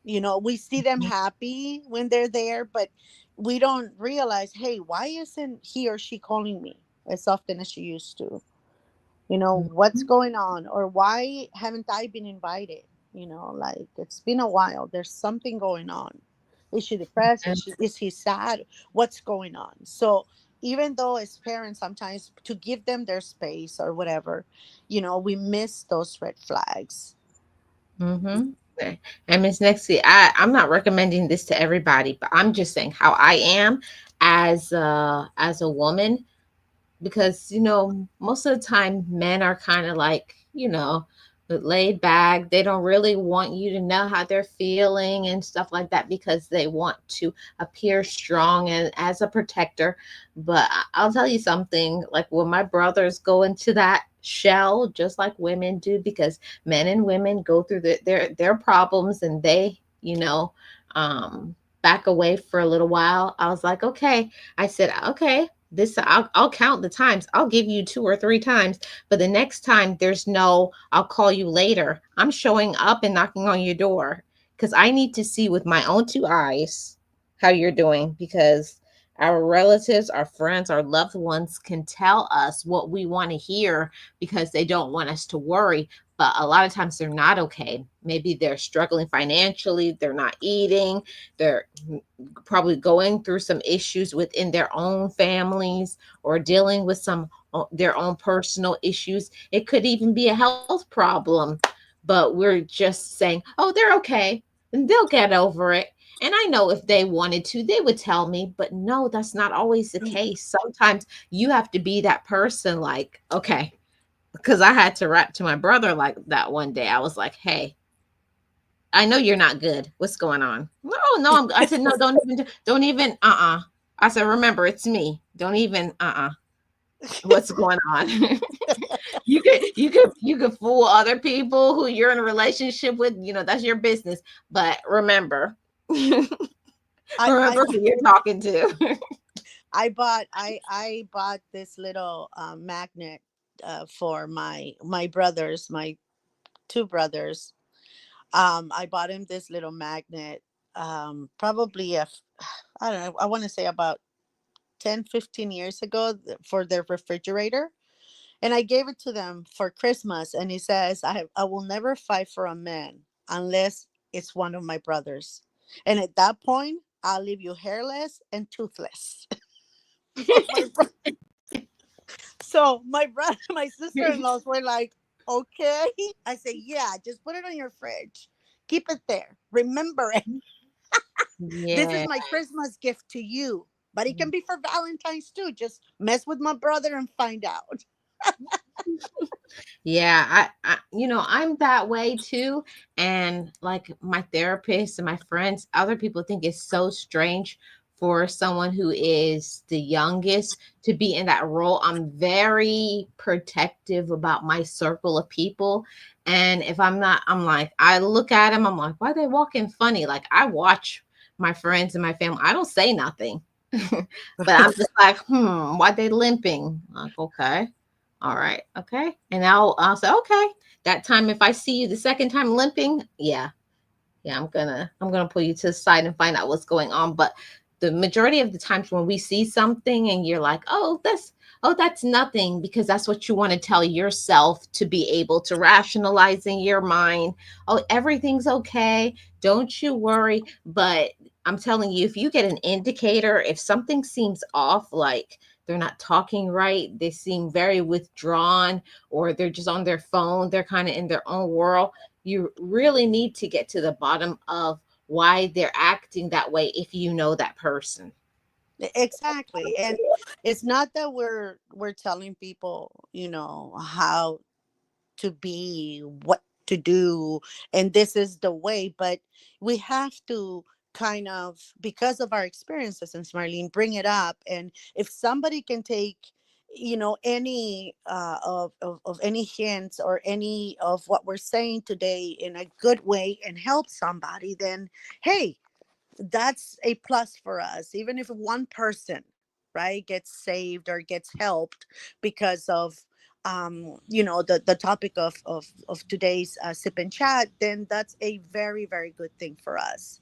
We see them happy when they're there, but we don't realize, hey, why isn't he or she calling me as often as she used to? What's Mhm. going on, or why haven't I been invited? Like, it's been a while, there's something going on. Is she depressed? Is he sad? What's going on? So even though as parents, sometimes to give them their space or whatever, we miss those red flags. Mm-hmm. And Miss Nexie, I'm not recommending this to everybody, but I'm just saying how I am as a woman, because most of the time men are kind of like, laid back. They don't really want you to know how they're feeling and stuff like that, because they want to appear strong and as a protector. But I'll tell you something, like when my brothers go into that shell, just like women do, because men and women go through their problems, and they um back away for a little while. I was like, okay. I said, okay, this I'll count the times. I'll give you 2 or 3 times, but the next time there's no I'll call you later. I'm showing up and knocking on your door, because I need to see with my own 2 eyes how you're doing, because our relatives, our friends, our loved ones can tell us what we want to hear, because they don't want us to worry. But a lot of times they're not okay. Maybe they're struggling financially, they're not eating, they're probably going through some issues within their own families, or dealing with some their own personal issues. It could even be a health problem, but we're just saying, oh, they're okay and they'll get over it. And I know if they wanted to, they would tell me, but no, that's not always the case. Sometimes you have to be that person, like, okay, because I had to rap to my brother like that one day. I was like, hey, I know you're not good. What's going on? No, no, I said, no, don't even, I said, remember, it's me. Don't even, what's going on? You could fool other people who you're in a relationship with. That's your business. But remember, I I remember who you're talking to. I bought this little magnet for my brothers, my two brothers. I bought him this little magnet, probably I don't know, I want to say about 10, 15 years ago, for their refrigerator. And I gave it to them for Christmas. And he says, I will never fight for a man unless it's one of my brothers. And at that point, I'll leave you hairless and toothless. my bro- so my brother, my sister-in-laws were like, okay. I say, yeah, just put it on your fridge. Keep it there. Remember it. This is Yeah. my Christmas gift to you. But it can be for Valentine's too. Just mess with my brother and find out. Yeah, I'm that way too. And like my therapist and my friends, other people think it's so strange for someone who is the youngest to be in that role. I'm very protective about my circle of people. And if I'm not, I'm like, I look at them, I'm like, why are they walking funny? Like I watch my friends and my family, I don't say nothing. But I'm just like, why they limping? Like, okay. All right. Okay. And I'll say, okay. That time if I see you the second time limping, yeah. Yeah, I'm gonna pull you to the side and find out what's going on. But the majority of the times when we see something and you're like, that's nothing, because that's what you want to tell yourself to be able to rationalize in your mind. Oh, everything's okay. Don't you worry. But I'm telling you, if you get an indicator, if something seems off, like they're not talking right, they seem very withdrawn, or they're just on their phone, they're kind of in their own world, you really need to get to the bottom of why they're acting that way if you know that person. Exactly. And it's not that we're telling people, how to be, what to do, and this is the way, but we have to kind of, because of our experiences, and Marlene, bring it up. And if somebody can take, any of any hints or any of what we're saying today in a good way and help somebody, then hey, that's a plus for us. Even if one person, right, gets saved or gets helped because of the topic of today's sip and chat, then that's a very, very good thing for us.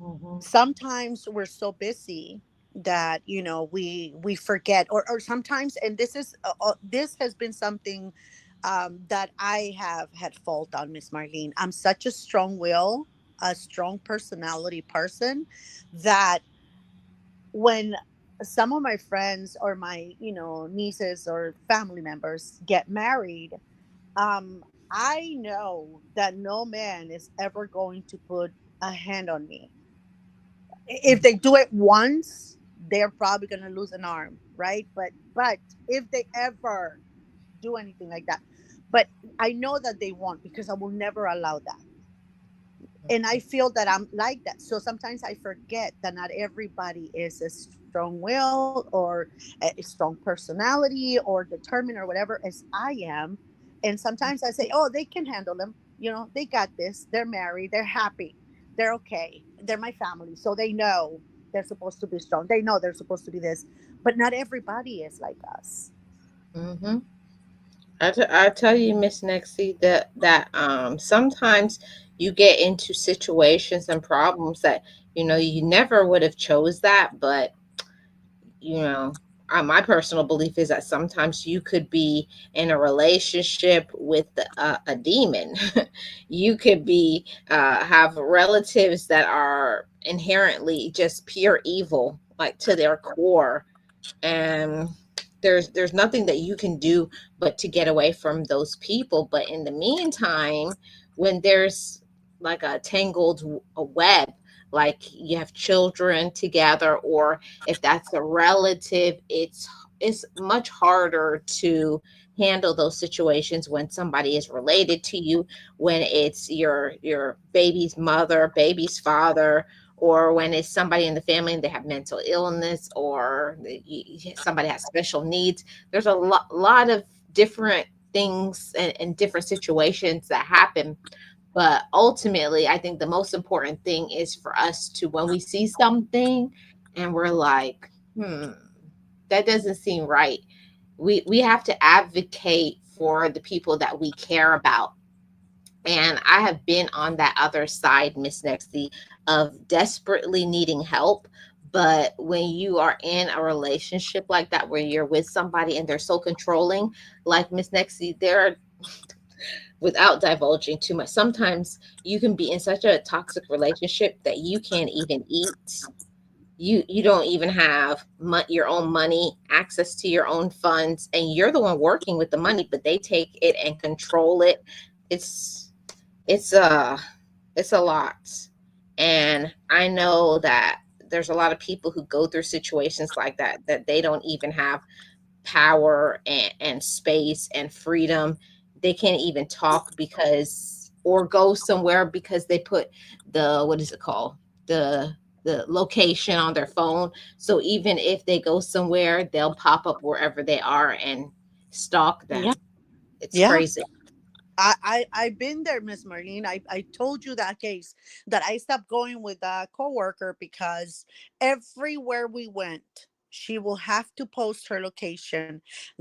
Mhm. Sometimes we're so busy that we forget, or sometimes, and this has been something that I have had fault on, Miss Marlene. I'm such a strong will, a strong personality person, that when some of my friends or my nieces or family members get married, um I know that no man is ever going to put a hand on me. If they do it once, they're probably going to lose an arm, right? But if they ever do anything like that, but I know that they won't, because I will never allow that. And I feel that I'm like that. So sometimes I forget that not everybody is a strong will or a strong personality or determined or whatever as I am. And sometimes I say, oh, they can handle them. They got this. They're married. They're happy. They're okay. They're my family. So they know they're supposed to be strong. They know they're supposed to be this. But not everybody is like us. Mhm. I tell you, Miss Nexie, that sometimes you get into situations and problems that you never would have chose that, but you know, my personal belief is that sometimes you could be in a relationship with a demon. You could be have relatives that are inherently just pure evil, like to their core, and there's nothing that you can do but to get away from those people. But in the meantime, when there's like a tangled a web, like you have children together, or if that's a relative, it's much harder to handle those situations when somebody is related to you, when it's your baby's mother, baby's father, or when it's somebody in the family and they have mental illness, or somebody has special needs. There's a lot of different things and different situations that happen. But ultimately, I think the most important thing is for us to, when we see something and we're like, that doesn't seem right, we have to advocate for the people that we care about, And I have been on that other side, Miss Nexty, of desperately needing help. But when you are in a relationship like that, where you're with somebody and they're so controlling, like Miss Nexty, there are, without divulging too much, sometimes you can be in such a toxic relationship that you can't even eat. You don't even have your own money, access to your own funds, and you're the one working with the money, but they take it and control it. It's it's uh it's a lot. And I know that there's a lot of people who go through situations like that, that they don't even have power and space and freedom. They can't even talk because, or go somewhere because they put the, what is it called, the the location on their phone. So even if they go somewhere, they'll pop up wherever they are and stalk Yeah. them. It's Yeah. crazy. I've been there, Miss Marlene. I told you that case that I stopped going with a coworker because everywhere we went, she will have to post her location.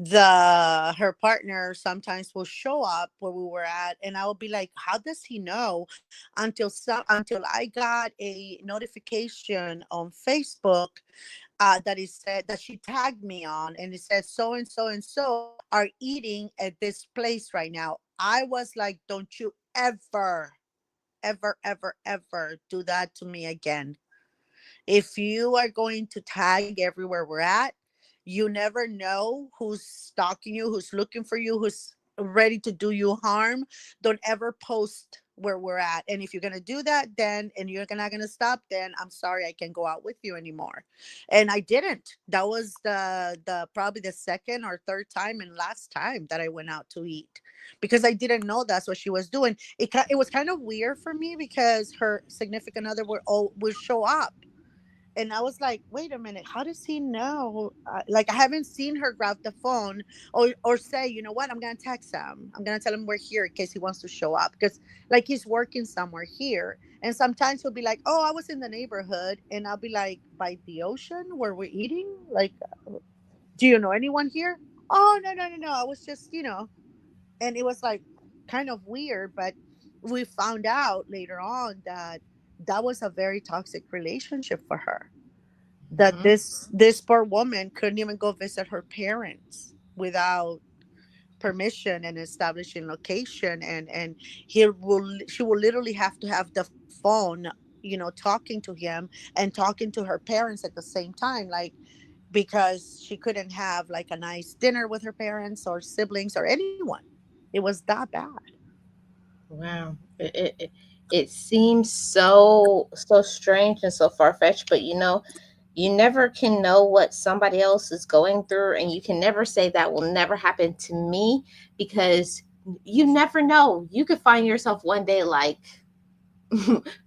Her partner sometimes will show up where we were at, and I will be like, "How does he know?" Until I got a notification on Facebook that it said that she tagged me on, and it says so and so are eating at this place right now. I was like, don't you ever, ever, ever, ever do that to me again. If you are going to tag everywhere we're at, you never know who's stalking you, who's looking for you, who's ready to do you harm. Don't ever post where we're at. And if you're gonna do that, then and you're not gonna stop, then I'm sorry, I can't go out with you anymore. And I didn't. That was the probably the second or third time and last time that I went out to eat because I didn't know that's what she was doing. It was kind of weird for me because her significant other would show up, and I was like, wait a minute, how does he know? Like, I haven't seen her grab the phone or say, you know what, I'm going to text him. I'm going to tell him we're here in case he wants to show up. Because, like, he's working somewhere here. And sometimes he'll be like, oh, I was in the neighborhood. And I'll be like, by the ocean where we're eating? Like, do you know anyone here? Oh, no, no, no, no. I was just, and it was like kind of weird. But we found out later on that that was a very toxic relationship for her, that Mhm. this poor woman couldn't even go visit her parents without permission and establishing location, and she will literally have to have the phone, talking to him and talking to her parents at the same time, like, because she couldn't have like a nice dinner with her parents or siblings or anyone. It was that bad. Wow. It seems so strange and so far fetched, but you never can know what somebody else is going through, and you can never say that will never happen to me, because you never know. You could find yourself one day like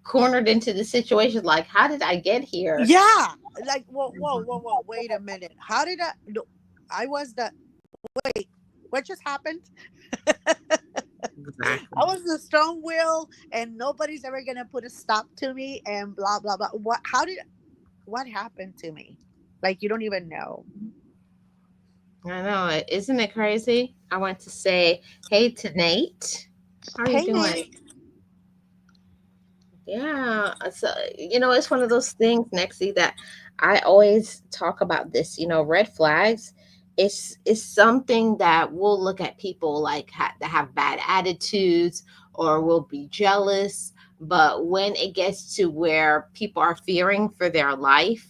cornered into the situation, like, how did I get here? Yeah, like, whoa, whoa, whoa, whoa, wait a minute, how did I no, I was the wait, what just happened? I Exactly. was the strong will, and nobody's ever gonna put a stop to me, and blah blah blah. What happened to me? Like, you don't even know. I know. Isn't it crazy? I want to say hey to Nate. How are you Hey, doing? Nate. Yeah, so it's one of those things, Nexie, that I always talk about this. Red flags. It's something that we'll look at people like that have bad attitudes, or will be jealous. But when it gets to where people are fearing for their life,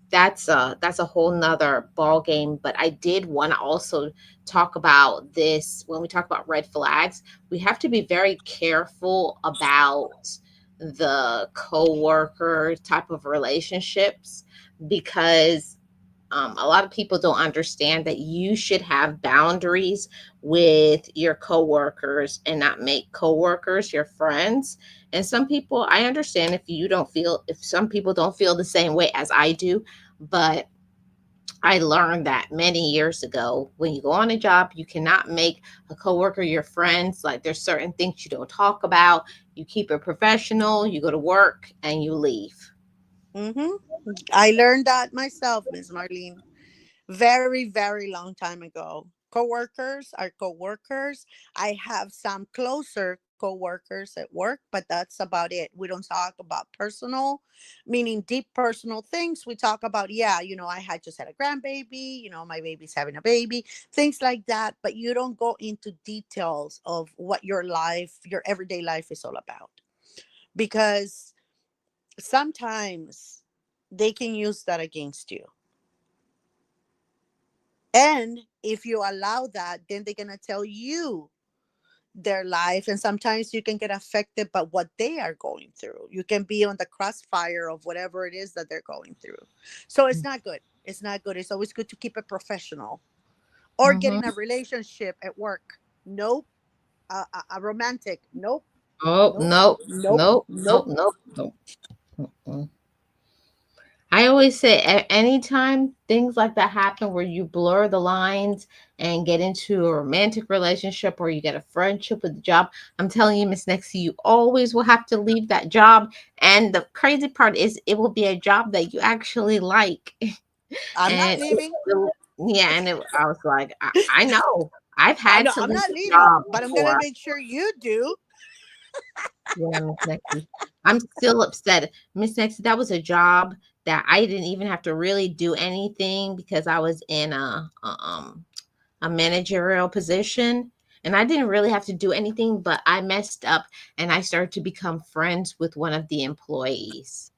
that's a whole nother ball game. But I did want to also talk about this. When we talk about red flags, we have to be very careful about the coworker type of relationships, because a lot of people don't understand that you should have boundaries with your coworkers and not make coworkers your friends. And some people, I understand if some people don't feel the same way as I do, but I learned that many years ago. When you go on a job, you cannot make a coworker your friends. Like, there's certain things you don't talk about. You keep it professional. You go to work and you leave. Mm-hmm. I learned that myself, Miss Marlene, very, very long time ago. coworkers are coworkers. I have some closer coworkers at work, but that's about it. We don't talk about personal, meaning deep personal things. We talk about, yeah, I had just had a grandbaby, my baby's having a baby, things like that. But you don't go into details of what your life, your everyday life is all about. Because sometimes they can use that against you. And if you allow that, then they're going to tell you their life. And sometimes you can get affected by what they are going through. You can be on the crossfire of whatever it is that they're going through. So it's not good. It's not good. It's always good to keep it professional. Or get in Mm-hmm. a relationship at work. Nope. A romantic. Nope. Oh, Nope. no, Nope. no, no, Nope. no, no. Mm-mm. I always say anytime things like that happen where you blur the lines and get into a romantic relationship or you get a friendship with the job, I'm telling you, Miss Nexie, you always will have to leave that job. And the crazy part is it will be a job that you actually like. I'm not And leaving. yeah, and I was like, I know. I've I had know to I'm leave not the leaving, job but I'm going to before. make sure you do. Yeah, Miss Nexie. I'm still upset. Miss Nexie, that was a job that I didn't even have to really do anything because I was in a managerial position and I didn't really have to do anything, but I messed up and I started to become friends with one of the employees.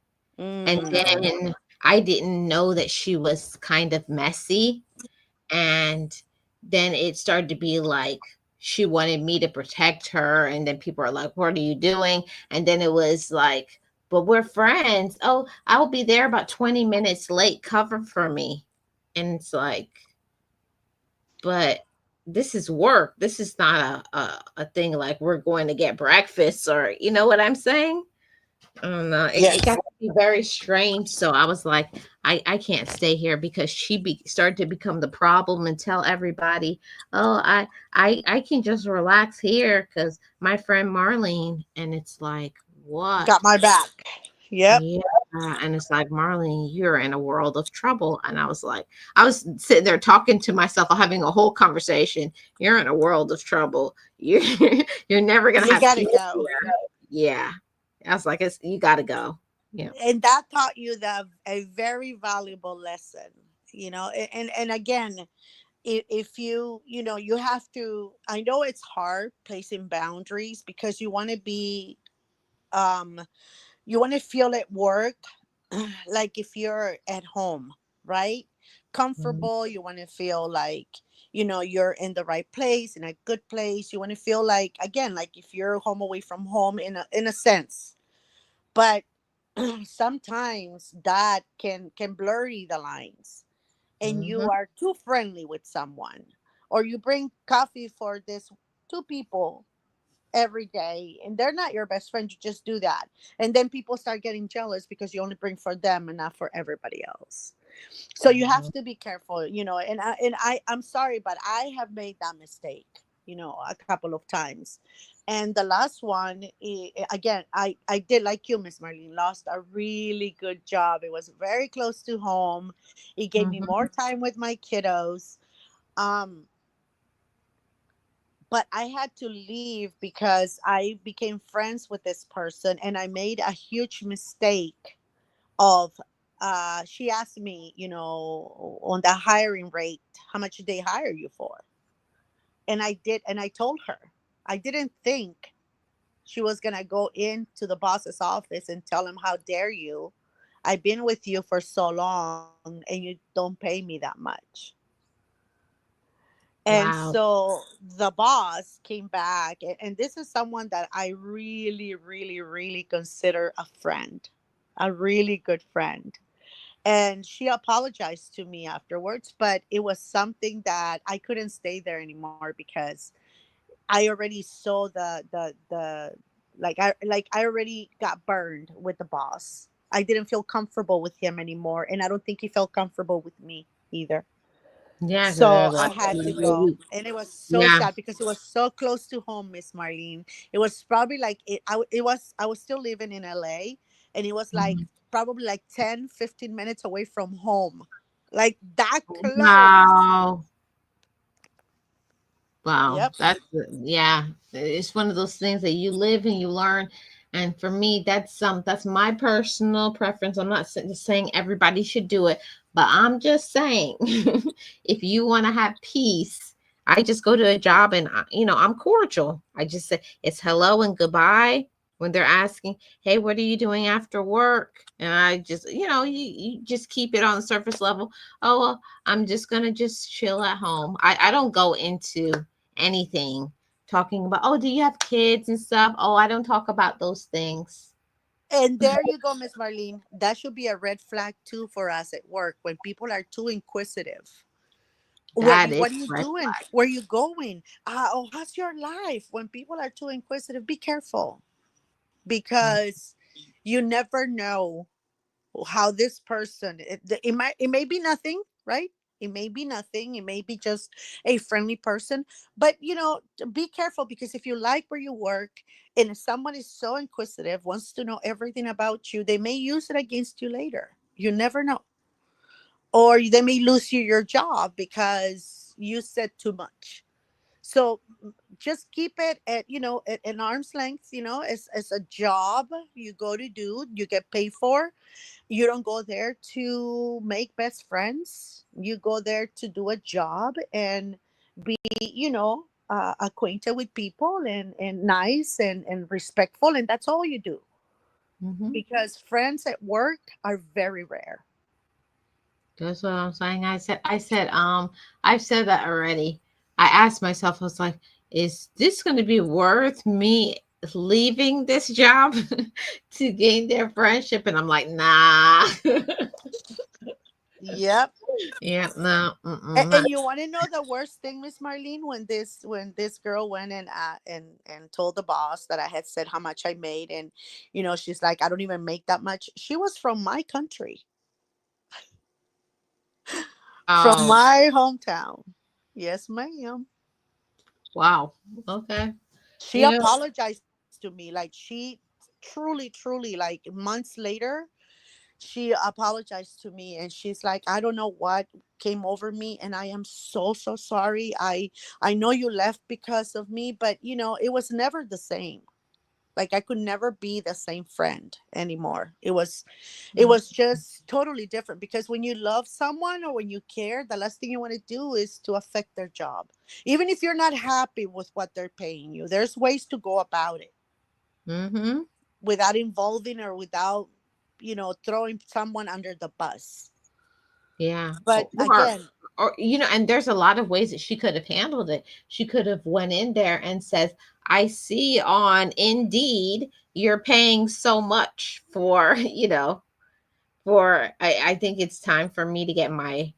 And Mm. then I didn't know that she was kind of messy. And then it started to be like she wanted me to protect her. And then people are like, what are you doing? And then it was like, but we're friends. Oh, I'll be there about 20 minutes late. Cover for me. And it's like, but this is work. This is not a thing like we're going to get breakfast or, you know what I'm saying? I don't know. It got Yes. to be very strange. So I was like, I can't stay here because started to become the problem and tell everybody, oh, I can just relax here because my friend Marlene. And it's like, what? Got my back. Yep. Yeah. And it's like, Marlene, you're in a world of trouble. And I was like, I was sitting there talking to myself, having a whole conversation. You're in a world of trouble. You're never gonna You have got to peace go. here. Yeah. I was like, it's you gotta go. Yeah. And that taught you a very valuable lesson, and again, if you have to, I know it's hard placing boundaries because um you want to feel at work like if you're at home, right? Mhm. Comfortable. You want to feel like you're in the right place, in a good place. You want to feel like, again, like if you're home away from home, in a sense. But sometimes that can blurry the lines, and you Mhm. are too friendly with someone, or you bring coffee for this two people every day and they're not your best friend. You just do that, and then people start getting jealous because you only bring for them and not for everybody else. So you have Mhm. to be careful, I'm sorry, but I have made that mistake, a couple of times. And the last one, again, I did, like you, Miss Marlene, lost a really good job. It was very close to home. It gave me Mhm. more time with my kiddos. um but I had to leave because I became friends with this person and I made a huge mistake of, she asked me, on the hiring rate, how much did they hire you for? And I told her. I didn't think she was going to go into the boss's office and tell him, how dare you? I've been with you for so long and you don't pay me that much. And Wow. so the boss came back, and this is someone that I really, really, really consider a friend, a really good friend. And she apologized to me afterwards, but it was something that I couldn't stay there anymore because I already saw the I already got burned with the boss. I didn't feel comfortable with him anymore, and I don't think he felt comfortable with me either. Yeah, because they're So I like, had to go. And it was so yeah. sad because it was so close to home, Miss Marlene. It was probably like I was still living in LA, and it was like Mhm. probably like 10, 15 minutes away from home. Like that close. Wow. Wow, Yep. yeah, it's one of those things that you live and you learn. And for me, that's my personal preference. I'm not just saying everybody should do it, but I'm just saying if you want to have peace, I just go to a job and I'm cordial. I just say it's hello and goodbye when they're asking, "Hey, what are you doing after work?" And I just, you just keep it on the surface level. Oh, well, I'm just gonna just chill at home. I don't go into anything talking about, oh, do you have kids and stuff? Oh, I don't talk about those things. And there you go, Miss Marlene. That should be a red flag too for us at work when people are too inquisitive. That is What are you red doing? flag. Where you going? Oh, how's your life? When people are too inquisitive, be careful because you never know how this person. It may be nothing, right? It may be nothing. It may be just a friendly person, but be careful because if you like where you work and if someone is so inquisitive, wants to know everything about you, they may use it against you later. You never know, or they may lose you your job because you said too much. So just keep it at at an arm's length. As a job you go to do, you get paid for. You don't go there to make best friends. You go there to do a job and be acquainted with people and nice and respectful, and that's all you do, Mm-hmm. because friends at work are very rare. That's what I'm saying. I've said that already. I asked myself, I was like, is this going to be worth me leaving this job to gain their friendship? And I'm like, nah. Yep. Yeah, no, And you want to know the worst thing, Miss Marlene, when this girl went and told the boss that I had said how much I made, and she's like, I don't even make that much. She was from my country, from oh, my hometown. Yes, ma'am. wow. Okay. She You know, apologized to me, like she truly, like months later, she apologized to me, and she's like, I don't know what came over me, and I am so sorry. I know you left because of me, but it was never the same. Like I could never be the same friend anymore. It was just totally different, because when you love someone or when you care, the last thing you want to do is to affect their job. Even if you're not happy with what they're paying you, there's ways to go about it mm-hmm. without involving or without throwing someone under the bus. Yeah. But Or, again, and there's a lot of ways that she could have handled it. She could have went in there and says, I see on Indeed you're paying so much for, I think it's time for me to get my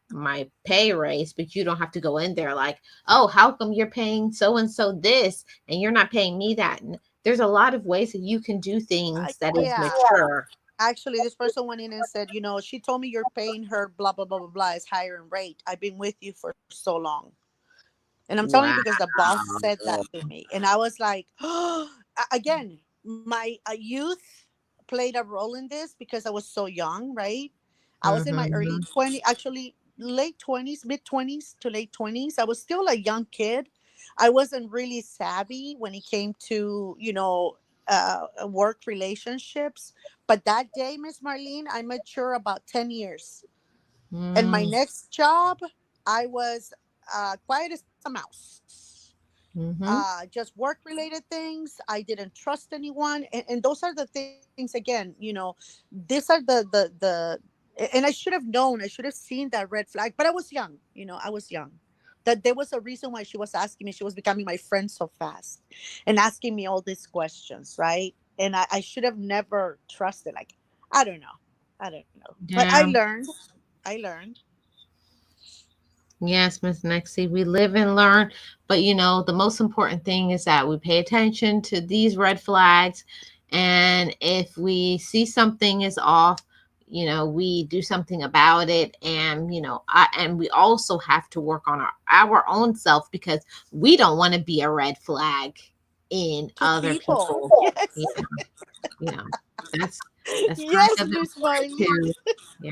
pay raise, but you don't have to go in there like, oh, how come you're paying so and so this and you're not paying me that? And there's a lot of ways that you can do things that is yeah, mature. actually this person went in and said, she told me you're paying her blah blah blah blah blah is higher in rate. I've been with you for so long. And I'm telling you Wow. because the boss said that to me. And I was like, again, my youth played a role in this because I was so young, right? I was in my early Mm-hmm. 20s, actually late 20s, mid 20s to late 20s. I was still a young kid. I wasn't really savvy when it came to, work relationships. But that day, Miss Marlene, I matured about 10 years. And my next job, I was quiet as a mouse. Mm-hmm. Just work related things. I didn't trust anyone, and those are the things. Again, these are and I should have known. I should have seen that red flag, but I was young. I was young. That there was a reason why she was asking me. She was becoming my friend so fast, and asking me all these questions, right? And I should have never trusted. Like I don't know. But I Yeah. learned. I learned. Yes, Miss Nexie, we live and learn. But the most important thing is that we pay attention to these red flags. And if we see something is off, we do something about it. And, and we also have to work on our own self because we don't want to be a red flag in To other people. people. Yes. Yeah, yeah. That's that's kind Yes, of Miss important Marlene. too. Yeah.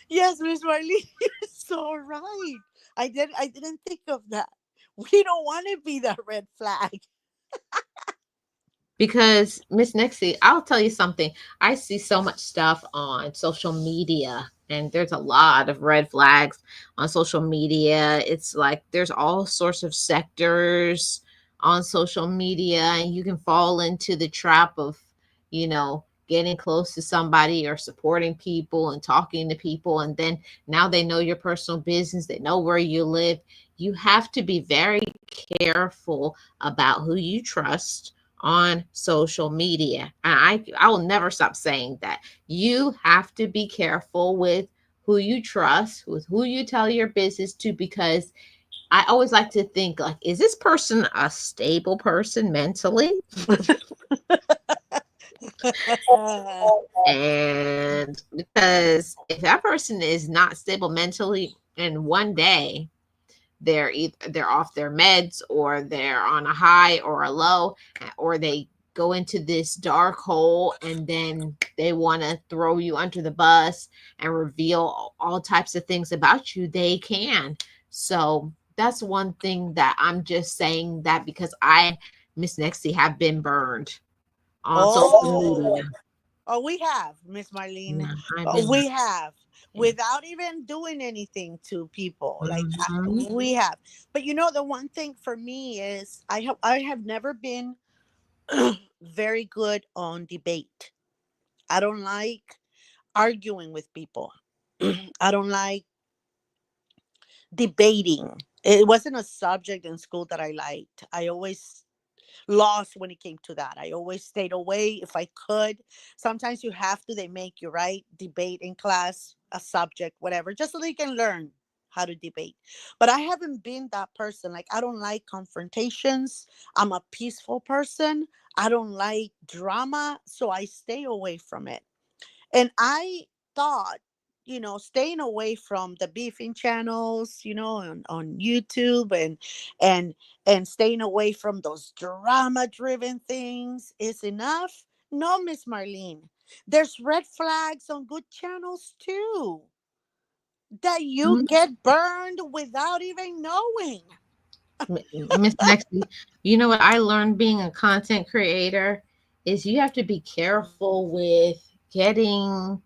Yes, Miss Marlene. You're so right. I didn't think of that. We don't want to be the red flag. Because Miss Nixie, I'll tell you something. I see so much stuff on social media, and there's a lot of red flags on social media. It's like there's all sorts of sectors on social media, and you can fall into the trap of, getting close to somebody or supporting people and talking to people. And then now they know your personal business, they know where you live. You have to be very careful about who you trust on social media. I will never stop saying that. You have to be careful with who you trust, with who you tell your business to, because I always like to think, like, is this person a stable person mentally? And because if that person is not stable mentally, and one day they're off their meds, or they're on a high or a low, or they go into this dark hole, and then they want to throw you under the bus and reveal all types of things about you, they can. So that's one thing that I'm just saying, that because I, Miss Nexie, have been burned on social Oh, media. oh, we have, Miss Marlene. Yeah, I've Oh, been. we have, Yeah. without even doing anything to people. Like Mhm. we have. But you know, the one thing for me is I have never been very good on debate. I don't like arguing with people. I don't like debating. It wasn't a subject in school that I liked. I always lost when it came to that. I always stayed away if I could. Sometimes you have to, they make you, right? Debate in class, a subject, whatever, just so they can learn how to debate. But I haven't been that person. Like, I don't like confrontations. I'm a peaceful person. I don't like drama. So I stay away from it. And I thought, staying away from the beefing channels, on YouTube, and and staying away from those drama driven things is enough. No, Miss Marlene. There's red flags on good channels too, that you get burned without even knowing. Miss Nexty, you know what I learned being a content creator is you have to be careful with getting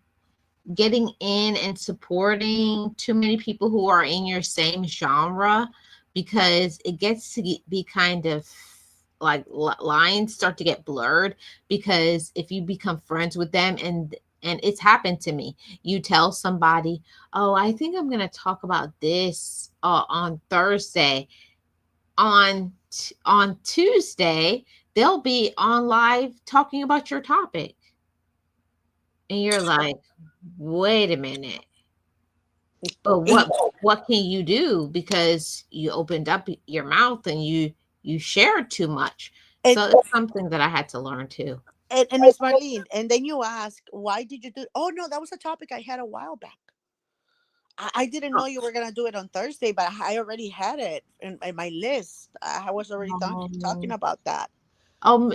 in and supporting too many people who are in your same genre, because it gets to be kind of like lines start to get blurred, because if you become friends with them, and it's happened to me, you tell somebody, oh, I think I'm going to talk about this on Thursday, on Tuesday they'll be on live talking about your topic, and you're like, wait a minute, but what can you do, because you opened up your mouth and you shared too much. And, So it's something that I had to learn too. and Miss Marlene, and then you ask, why did you do? Oh no, that was a topic I had a while back. I didn't know you were gonna do it on Thursday, but I already had it in my list. I was already talking Oh, about that.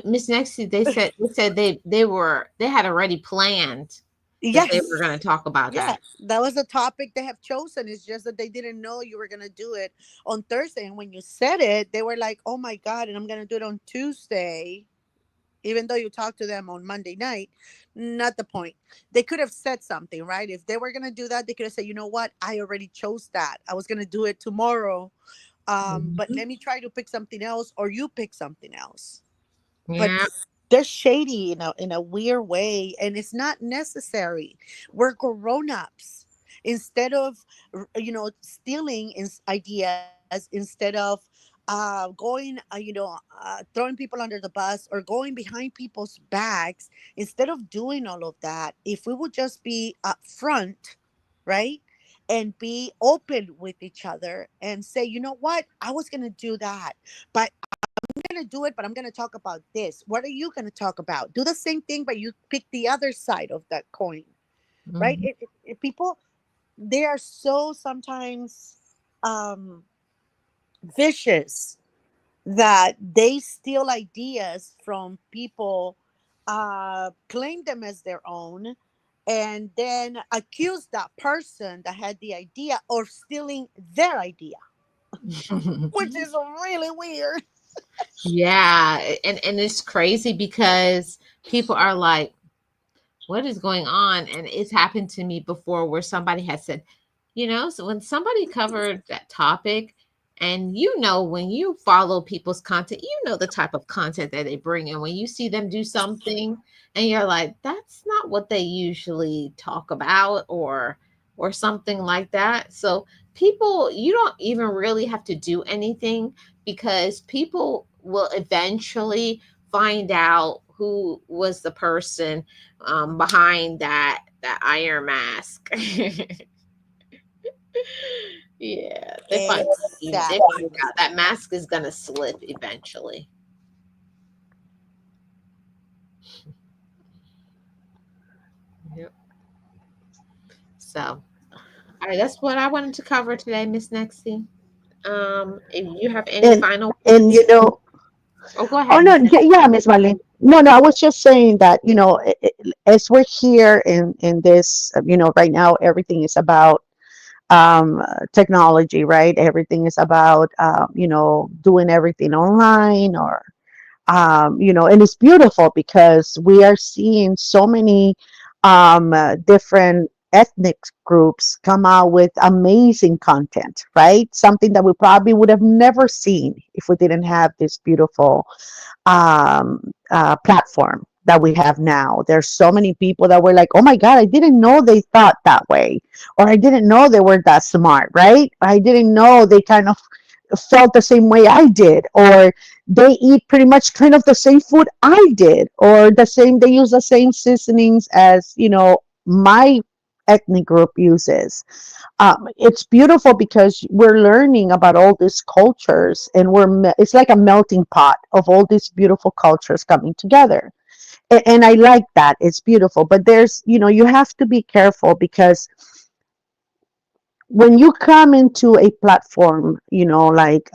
Miss Nexie, they said they had already planned that they were going Yes, to talk about yeah, that. that was the topic they have chosen. It's just that they didn't know you were gonna do it on Thursday, and when you said it, they were like, "Oh my god!" And I'm gonna do it on Tuesday, even though you talked to them on Monday night. Not the point. They could have said something, right? If they were gonna do that, they could have said, "You know what? I already chose that. I was gonna do it tomorrow. But Mhm. let me try to pick something else, or you pick something else." But Yeah. they're shady in a weird way, and it's not necessary. We're grown-ups. Instead of stealing ideas, instead of going throwing people under the bus or going behind people's backs, instead of doing all of that, if we would just be upfront, right, and be open with each other and say, you know what, I was going to do that, but going to do it, but I'm going to talk about this. What are you going to talk about? Do the same thing, but you pick the other side of that coin, right? Mhm. People, they are so sometimes um, vicious that they steal ideas from people, claim them as their own, and then accuse that person that had the idea of stealing their idea. which is really weird. Yeah, and it's crazy because people are like, what is going on? And it's happened to me before where somebody has said, so when somebody covered that topic, and when you follow people's content, the type of content that they bring in. When you see them do something and you're like, that's not what they usually talk about, or something like that. So people, you don't even really have to do anything, because people will eventually find out who was the person behind that iron mask. Yeah, they find Exactly. out that mask is gonna slip eventually. Yep. So, all right, that's what I wanted to cover today, Miss Nexie. If you have any and final and words, oh, go oh ahead, no, Miss Nexie. yeah, Miss Marlene. No, I was just saying that, as we're here in this, right now everything is about technology, right? Everything is about doing everything online, or and it's beautiful because we are seeing so many different ethnic groups come out with amazing content, right? Something that we probably would have never seen if we didn't have this beautiful platform that we have now. There's so many people that were like, oh my God, I didn't know they thought that way. Or I didn't know they were that smart, right? I didn't know they kind of felt the same way I did. Or they eat pretty much kind of the same food I did. Or they use the same seasonings as, my ethnic group uses. It's beautiful because we're learning about all these cultures, and it's like a melting pot of all these beautiful cultures coming together. And I like that. It's beautiful, but you have to be careful because when you come into a platform, like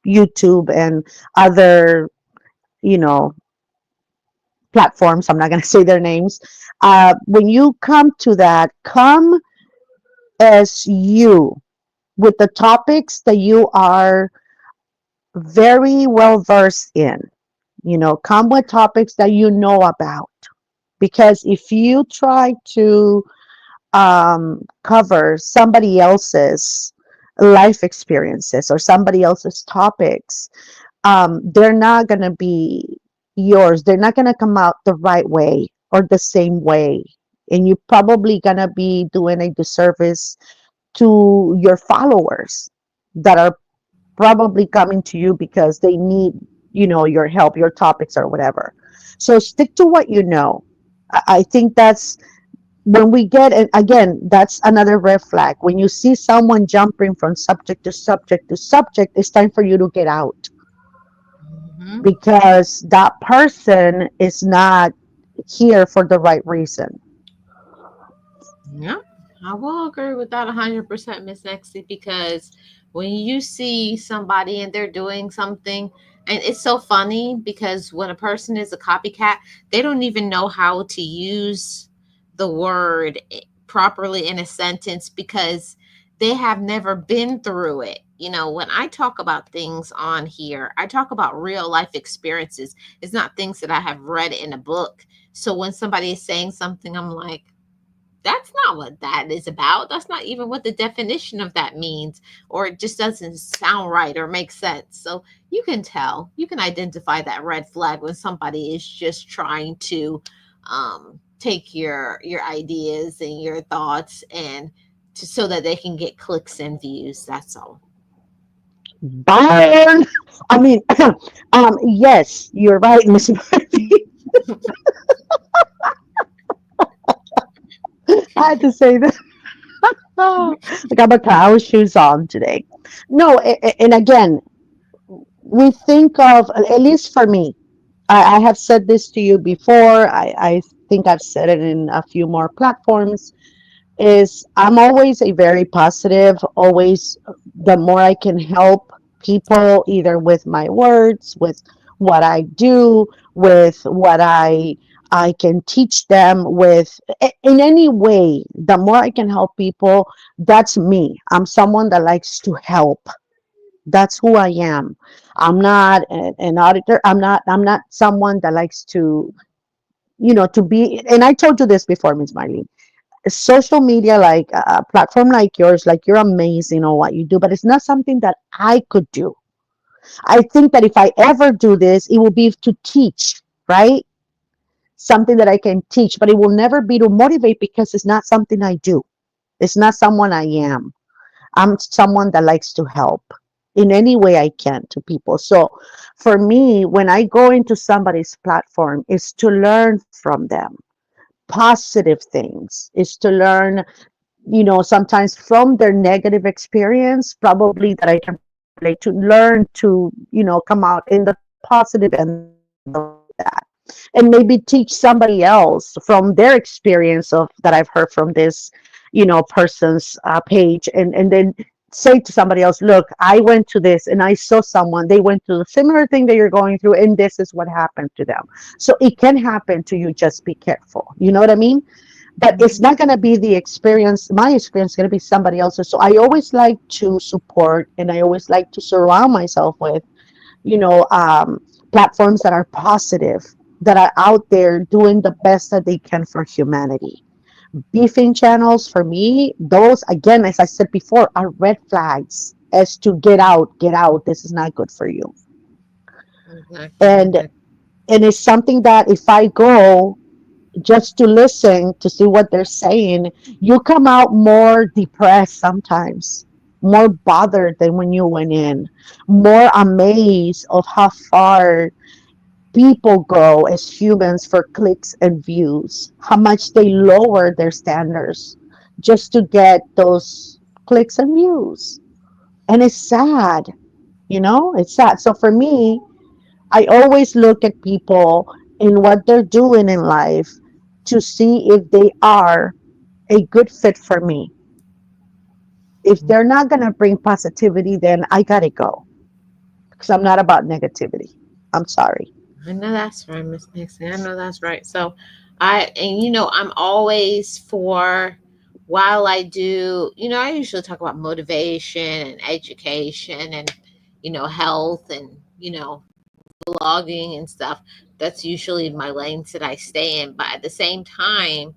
YouTube and other, you know, platforms, I'm not going to say their names. When you come to that, come as you, with the topics that you are very well versed in. Come with topics that you know about. Because if you try to cover somebody else's life experiences or somebody else's topics, they're not going to be yours. They're not going to come out the right way or the same way. And you're probably going to be doing a disservice to your followers that are probably coming to you because they need, your help, your topics, or whatever. So stick to what you know. I think that's when we get it again. That's another red flag. When you see someone jumping from subject to subject to subject, it's time for you to get out, Hmm. because that person is not here for the right reason. Yeah, I will agree with that 100%, Miss Nexie, because when you see somebody and they're doing something, and it's so funny because when a person is a copycat, they don't even know how to use the word properly in a sentence because they have never been through it. When I talk about things on here, I talk about real life experiences. It's not things that I have read in a book. So when somebody is saying something, I'm like, that's not what that is about. That's not even what the definition of that means, or it just doesn't sound right or make sense. So you can identify that red flag when somebody is just trying to take your ideas and your thoughts and so that they can get clicks and views. That's all. Burn. I mean, yes, you're right, Miss Murphy. I had to say that. Oh, I got my cow shoes on today. No, and again, we think of, at least for me, I have said this to you before. I think I've said it in a few more platforms. Is I'm always a very positive, always the more I can help people, either with my words, with what I do, with what I I can teach them with in any way. The more I can help people, that's me. I'm someone that likes to help. That's who I am. I'm not an auditor. I'm not someone that likes to, to be, and I told you this before, Miss Marlene. Social media, like a platform like yours, like you're amazing on what you do, but it's not something that I could do. I think that if I ever do this, it will be to teach, right? Something that I can teach, but it will never be to motivate because it's not something I do. It's not someone I am. I'm someone that likes to help in any way I can to people. So for me, when I go into somebody's platform, is to learn from them positive things, is to learn, sometimes from their negative experience, probably that I can relate to, learn to, come out in the positive end of that. And maybe teach somebody else from their experience of that I've heard from this, person's page, and then say to somebody else, look, I went to this and I saw someone, they went through the similar thing that you're going through, and this is what happened to them. So it can happen to you, just be careful. You know what I mean? But it's Mhm. not going to be the experience, my experience is going to be somebody else's. So I always like to support, and I always like to surround myself with, you know um, platforms that are positive, that are out there doing the best that they can for humanity. Beefing channels, for me, those, again, as I said before, are red flags as to get out, this is not good for you. Exactly. and and it's something that if I go just to listen to see what they're saying, you come out more depressed sometimes, more bothered than when you went in, more amazed of how far people go as humans for clicks and views, how much they lower their standards just to get those clicks and views. And it's sad, it's sad. So for me, I always look at people and what they're doing in life to see if they are a good fit for me. If they're not going to bring positivity, then I got to go because I'm not about negativity. I'm sorry. I know that's right, Miss Nixon. I know that's right. So, I'm always for, while I do, I usually talk about motivation and education and, health and, vlogging and stuff. That's usually my lanes that I stay in. But at the same time,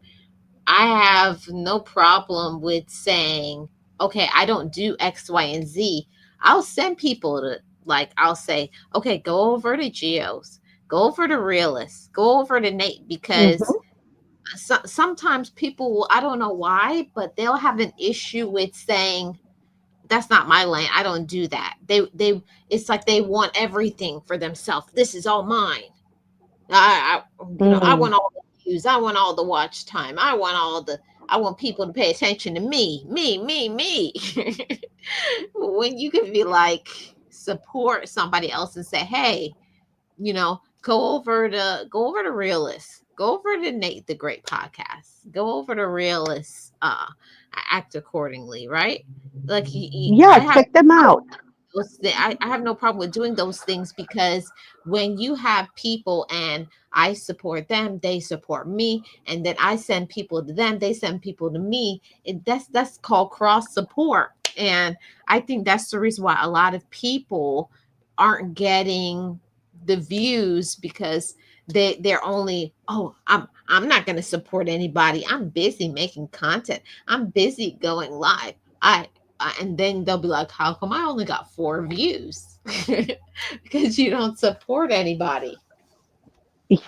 I have no problem with saying, okay, I don't do X, Y, and Z. I'll send people to, like, I'll say, okay, go over to Geos, go over to Realist, go over to Nate, because Hmm. sometimes people will, I don't know why, but they'll have an issue with saying, that's not my lane. I don't do that. It's like they want everything for themselves. This is all mine. I Mm. want all the views. I want all the watch time. I want people to pay attention to me, me. When you can be like, support somebody else and say, hey, go over to Realist, go over to Nate the Great Podcast, go over to Realist, act accordingly, right? Like, Yeah, I have check them out. I have no problem with doing those things, because when you have people and I support them, they support me, and then I send people to them, they send people to me. That's called cross support, and I think that's the reason why a lot of people aren't getting the views, because they're only, oh, I'm not going to support anybody. I'm busy making content. I'm busy going live. And then they'll be like, how come I only got 4 views? Because you don't support anybody.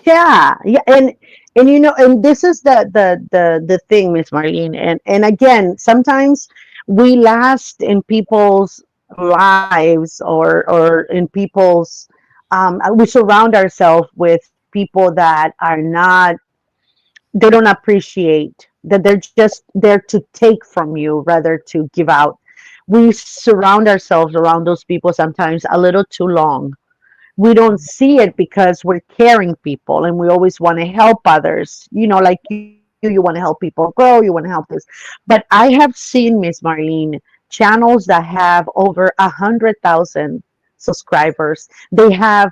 Yeah, yeah, and and this is the thing, Miss Marlene, and again, sometimes we last in people's lives, or in people's, we surround ourselves with people that are not, they don't appreciate that, they're just there to take from you rather to give out. We surround ourselves around those people sometimes a little too long. We don't see it because we're caring people and we always want to help others. Like you want to help people grow, you want to help this. But I have seen, Miss Marlene, channels that have over 100,000 subscribers. They have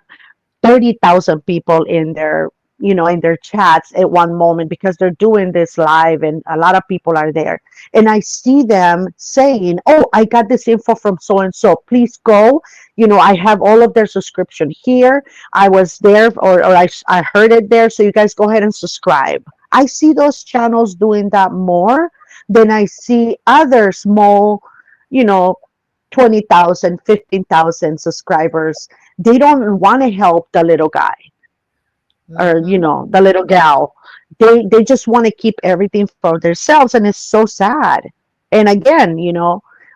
30,000 people in there in their chats at one moment because they're doing this live and a lot of people are there. And I see them saying, "Oh, I got this info from so and so. Please go. I have all of their subscription here. I was there or I heard it there. So you guys go ahead and subscribe." I see those channels doing that more than I see other small, you know, 20,000, 15,000 subscribers. They don't want to help the little guy or Mhm. the little gal. They just want to keep everything for themselves, and it's so sad. And again,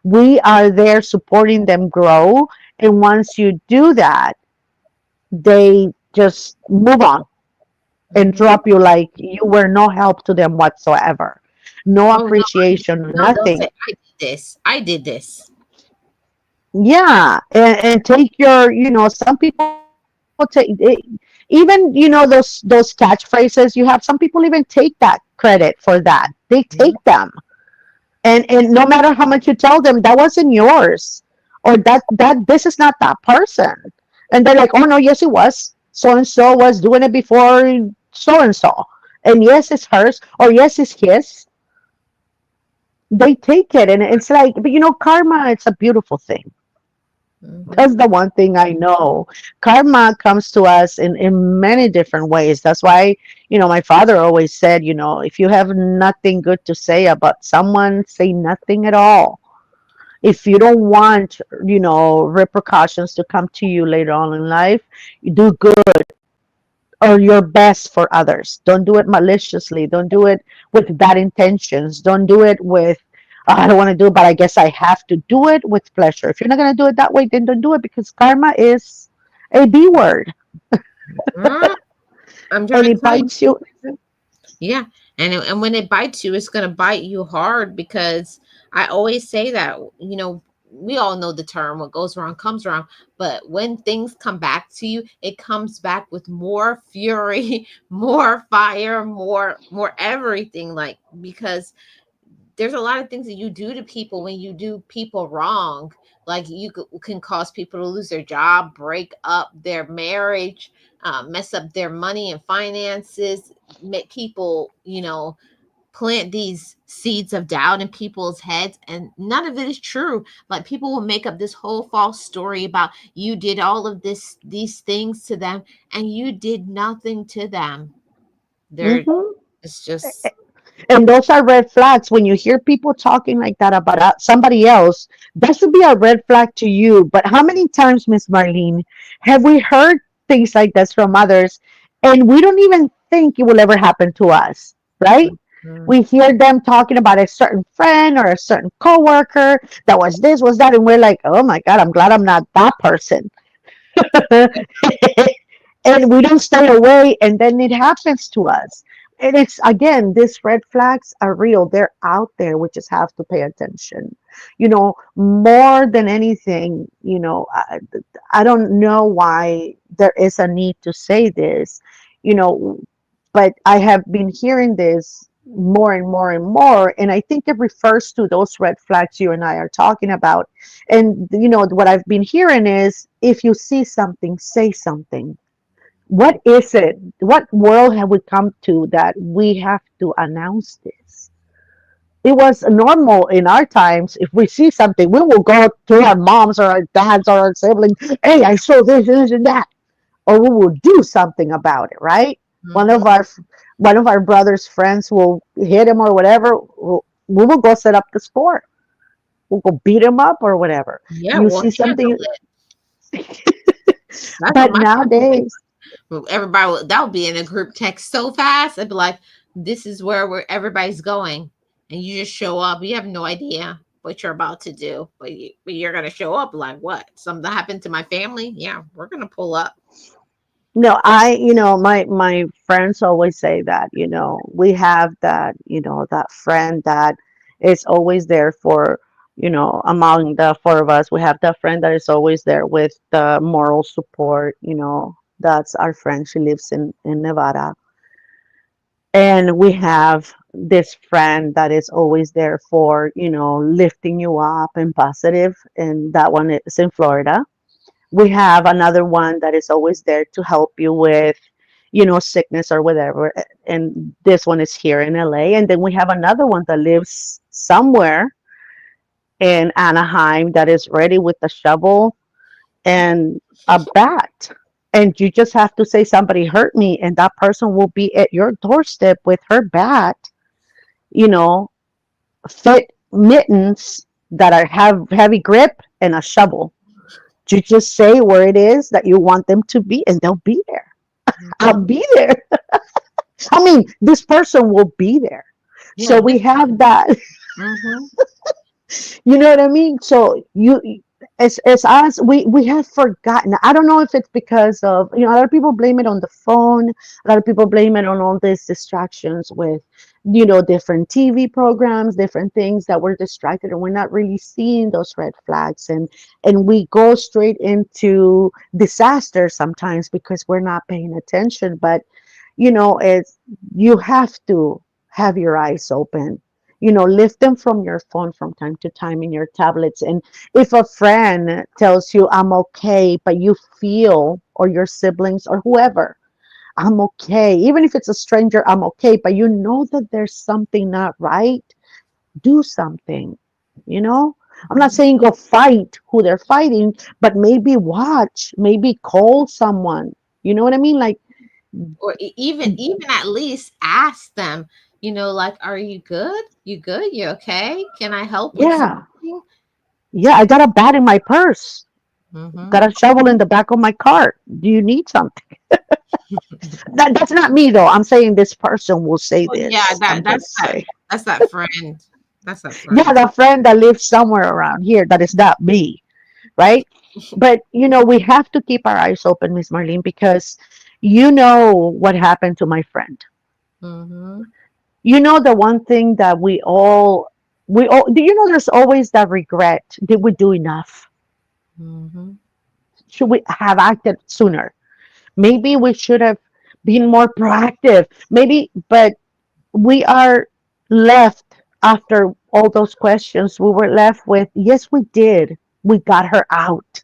we are there supporting them grow, and once you do that, they just move on and Mhm. drop you like you were no help to them whatsoever. No Oh no, appreciation, no, they'll say, nothing. I did this. I did this. Yeah, and take some people even those catchphrases you have. Some people even take that credit for that. They take Mhm. them, and no matter how much you tell them that wasn't yours, or that this is not that person, and they're like, "Oh no, yes it was. So and so was doing it before so and yes it's hers, or yes it's his." They take it, and it's like, but karma, it's a beautiful thing. Mhm. That's the one thing I know. Karma comes to us in many different ways. That's why, my father always said, if you have nothing good to say about someone, say nothing at all. If you don't want, repercussions to come to you later on in life, you do good or your best for others. Don't do it maliciously. Don't do it with bad intentions. Don't do it with, "Oh, I don't want to do it, but I guess I have to." Do it with pleasure. If you're not going to do it that way, then don't do it because karma is a B word Mm, I'm and trying to it tell you. bites you. Yeah, and when it bites you, it's gonna bite you hard because I always say that, we all know the term, what goes around comes around, but when things come back to you, it comes back with more fury, more fire, more everything, like, because there's a lot of things that you do to people when you do people wrong. Like, can cause people to lose their job, break up their marriage, mess up their money and finances, make people, plant these seeds of doubt in people's heads, and none of it is true. Like, people will make up this whole false story about you did all of these things to them, and you did nothing to them. They're Hmm. It's just. And those are red flags. When you hear people talking like that about somebody else, that should be a red flag to you. But how many times, Miss Marlene, have we heard things like this from others, and we don't even think it will ever happen to us, right? Mhm. We hear them talking about a certain friend or a certain coworker that was this, was that, and we're like, "Oh my God, I'm glad I'm not that person." And we don't stay away, and then it happens to us. And it's again, these red flags are real. They're out there. We just have to pay attention. More than anything, I don't know why there is a need to say this, you know but I have been hearing this more and more and more, and I think it refers to those red flags you and I are talking about. And what I've been hearing is, if you see something, say something. What is it? What world have we come to that we have to announce this? It was normal in our times. If we see something, we will go to our moms or our dads or our siblings. "Hey, I saw this and that," or we will do something about it, right? One of Mhm. our one of our brother's friends will hit him or whatever. We will go set up the score. We'll go beat him up or whatever. Yeah, You we'll see handle something, it. That's what but my family would nowadays, do. That would be in a group text so fast. I'd be like, "This is where everybody's going," and you just show up. You have no idea what you're about to do, but you're gonna show up like, what? Something happened to my family? Yeah, we're gonna pull up. no, my friends always say that, we have that, that friend that is always there for, among the four of us. We have that friend that is always there with the moral support. That's our friend. She lives in Nevada. And we have this friend that is always there for, lifting you up and positive, and that one is in Florida. We have another one that is always there to help you with, sickness or whatever. And this one is here in LA. And then we have another one that lives somewhere in Anaheim that is ready with a shovel and a bat. And you just have to say somebody hurt me, and that person will be at your doorstep with her bat, you know, fit mittens that are have heavy grip and a shovel. You just say where it is that you want them to be, and they'll be there. I'll Mhm. be there. I mean, this person will be there. Yeah, So we have that. mm-hmm. You know what I mean? So as us, we have forgotten. I don't know if it's because of, a lot of people blame it on the phone. A lot of people blame it on all these distractions with, different TV programs, different things that we're distracted and we're not really seeing those red flags, and we go straight into disaster sometimes because we're not paying attention. But it's you have to have your eyes open. Lift them from your phone from time to time in your tablets. And if a friend tells you, I'm okay, but you feel, or your siblings or whoever, I'm okay, even if it's a stranger, I'm okay, but you know that there's something not right, do something. You know, I'm not saying go fight who they're fighting, but maybe watch, maybe call someone. You know what I mean? Like, Or even at least ask them, like, are you good? You good? You okay? Can I help with yeah, something? yeah, I got a bat in my purse, Mm-hmm. got a shovel in the back of my cart. Do you need something? That's not me though. I'm saying this person will say Oh, yeah, this. I'm that's just that saying. that's that friend. That's that Yeah, friend. the friend that lives somewhere around here that is not me, right? But we have to keep our eyes open, Miss Marlene, because you know what happened to my friend. Mm-hmm. The one thing that we all do, there's always that regret. Did we do enough? Mm-hmm. Should we have acted sooner? Maybe we should have been more proactive. Maybe, but we are left after all those questions. We were left with, yes, we did. We got her out.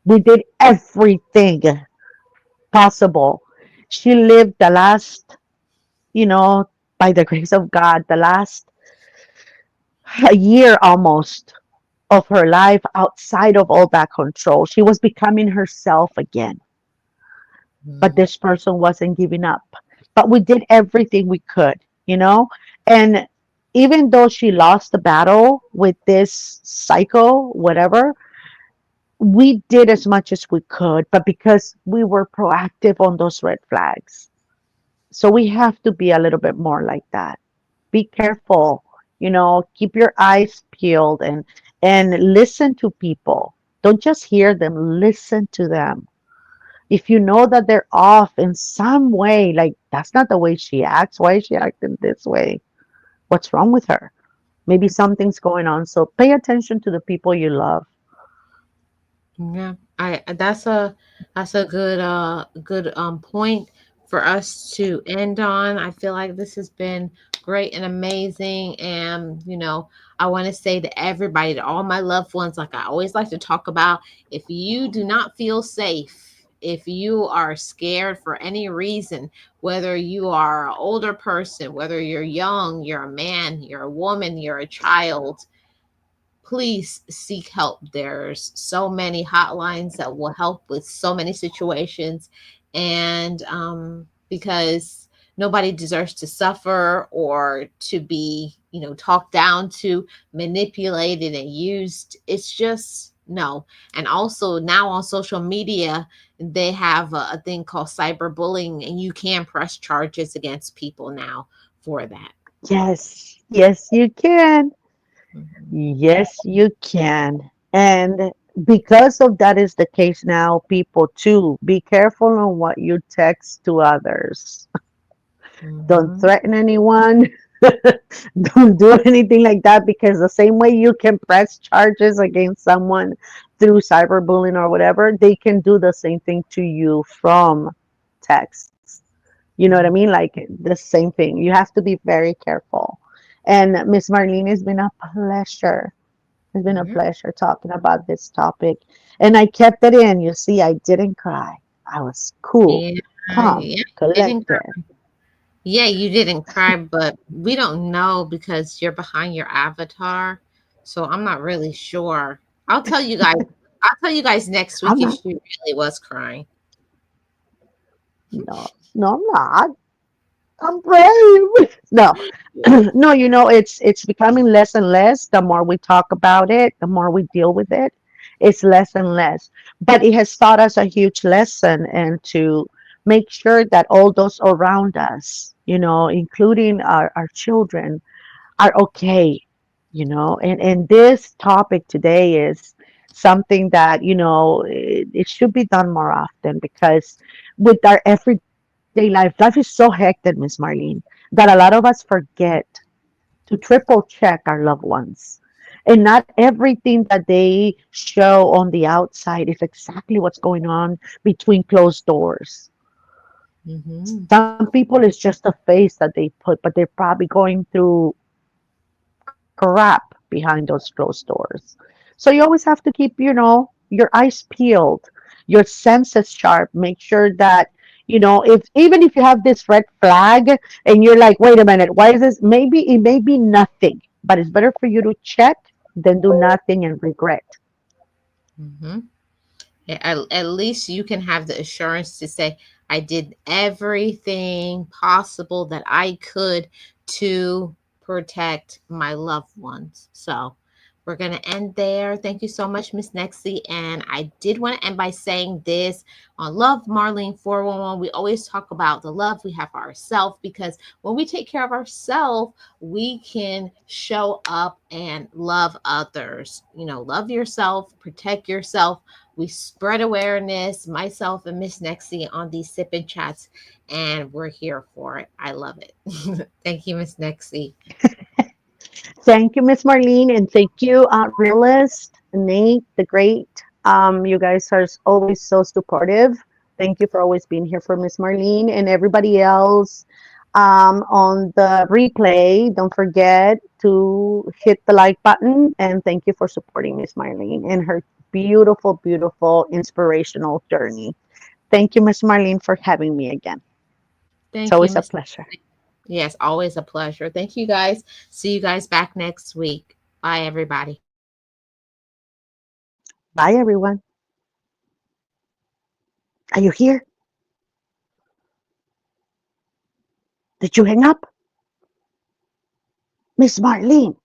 We did everything possible. She lived the last, you know, by the grace of God, the last a year almost of her life outside of all that control. She was becoming herself again, but this person wasn't giving up. But we did everything we could, you know? And even though she lost the battle with this psycho, whatever, we did as much as we could, but because we were proactive on those red flags. So we have to be a little bit more like that. Be careful, keep your eyes peeled and listen to people. Don't just hear them, listen to them. If you know that they're off in some way, like that's not the way she acts, why is she acting this way? What's wrong with her? Maybe something's going on. So pay attention to the people you love. Yeah, I that's a good point for us to end on. I feel like this has been great and amazing, and I want to say to everybody, to all my loved ones, like I always like to talk about, if you do not feel safe, if you are scared for any reason, whether you are an older person, whether you're young, you're a man, you're a woman, you're a child, please seek help. There's so many hotlines that will help with so many situations. And because nobody deserves to suffer or to be, talked down to, manipulated and used. It's just no. And also now on social media, they have a thing called cyberbullying, and you can press charges against people now for that. Yes, yes, you can. Mhm. Yes, you can. And because of that is the case now, people too, be careful on what you text to others. Don't Mhm. threaten anyone. Don't do anything like that, because the same way you can press charges against someone through cyberbullying or whatever, they can do the same thing to you from texts. You know what I Mhm. mean? Like the same thing. You have to be very careful. And Miss Marlene, it's been a pleasure. It's been a Yeah. pleasure talking about this topic. And I kept it in. You see, I didn't cry. I was cool. Yeah. Calm, Yeah, you didn't cry. collected. Yeah, you didn't cry, but we don't know because you're behind your avatar. So I'm not really sure. I'll tell you guys. I'll tell you guys next week I'm if not. she really was crying. No, no, I'm not. I'm brave. No, no. It's becoming less and less. The more we talk about it, the more we deal with it. It's less and less. But it has taught us a huge lesson, and to make sure that all those around us, including our children, are okay. And this topic today is something that it should be done more often, because with our everyday life is so hectic, Miss Marlene, that a lot of us forget to triple check our loved ones. And not everything that they show on the outside is exactly what's going on between closed doors. Hmm. Some people, it's just a face that they put, but they're probably going through crap behind those closed doors. So you always have to keep, your eyes peeled, your senses sharp. Make sure that, if even if you have this red flag and you're like, wait a minute, why is this? Maybe it may be nothing, but it's better for you to check than do nothing and regret. Hmm. At least you can have the assurance to say, I did everything possible that I could to protect my loved ones. So we're going to end there. Thank you so much, Miss Nexie. And I did want to end by saying this on Love Marlene 411. We always talk about the love we have for ourselves, because when we take care of ourselves, we can show up and love others. Love yourself, protect yourself. We spread awareness, myself and Miss Nexie, on these sipping chats, and we're here for it. I love it. Thank you, Miss Nexie. Thank you, Miss Marlene, and thank you, Realist, Nate, the Great. You guys are always so supportive. Thank you for always being here for Miss Marlene and everybody else on the replay. Don't forget to hit the like button, and thank you for supporting Miss Marlene and her beautiful, beautiful, inspirational journey. Thank you, Miss Marlene, for having me again. It's Thank you, always a Miss. pleasure. Yes, always a pleasure. Thank you, guys. See you guys back next week. Bye, everybody. Bye, everyone. Are you here? Did you hang up? Miss Marlene.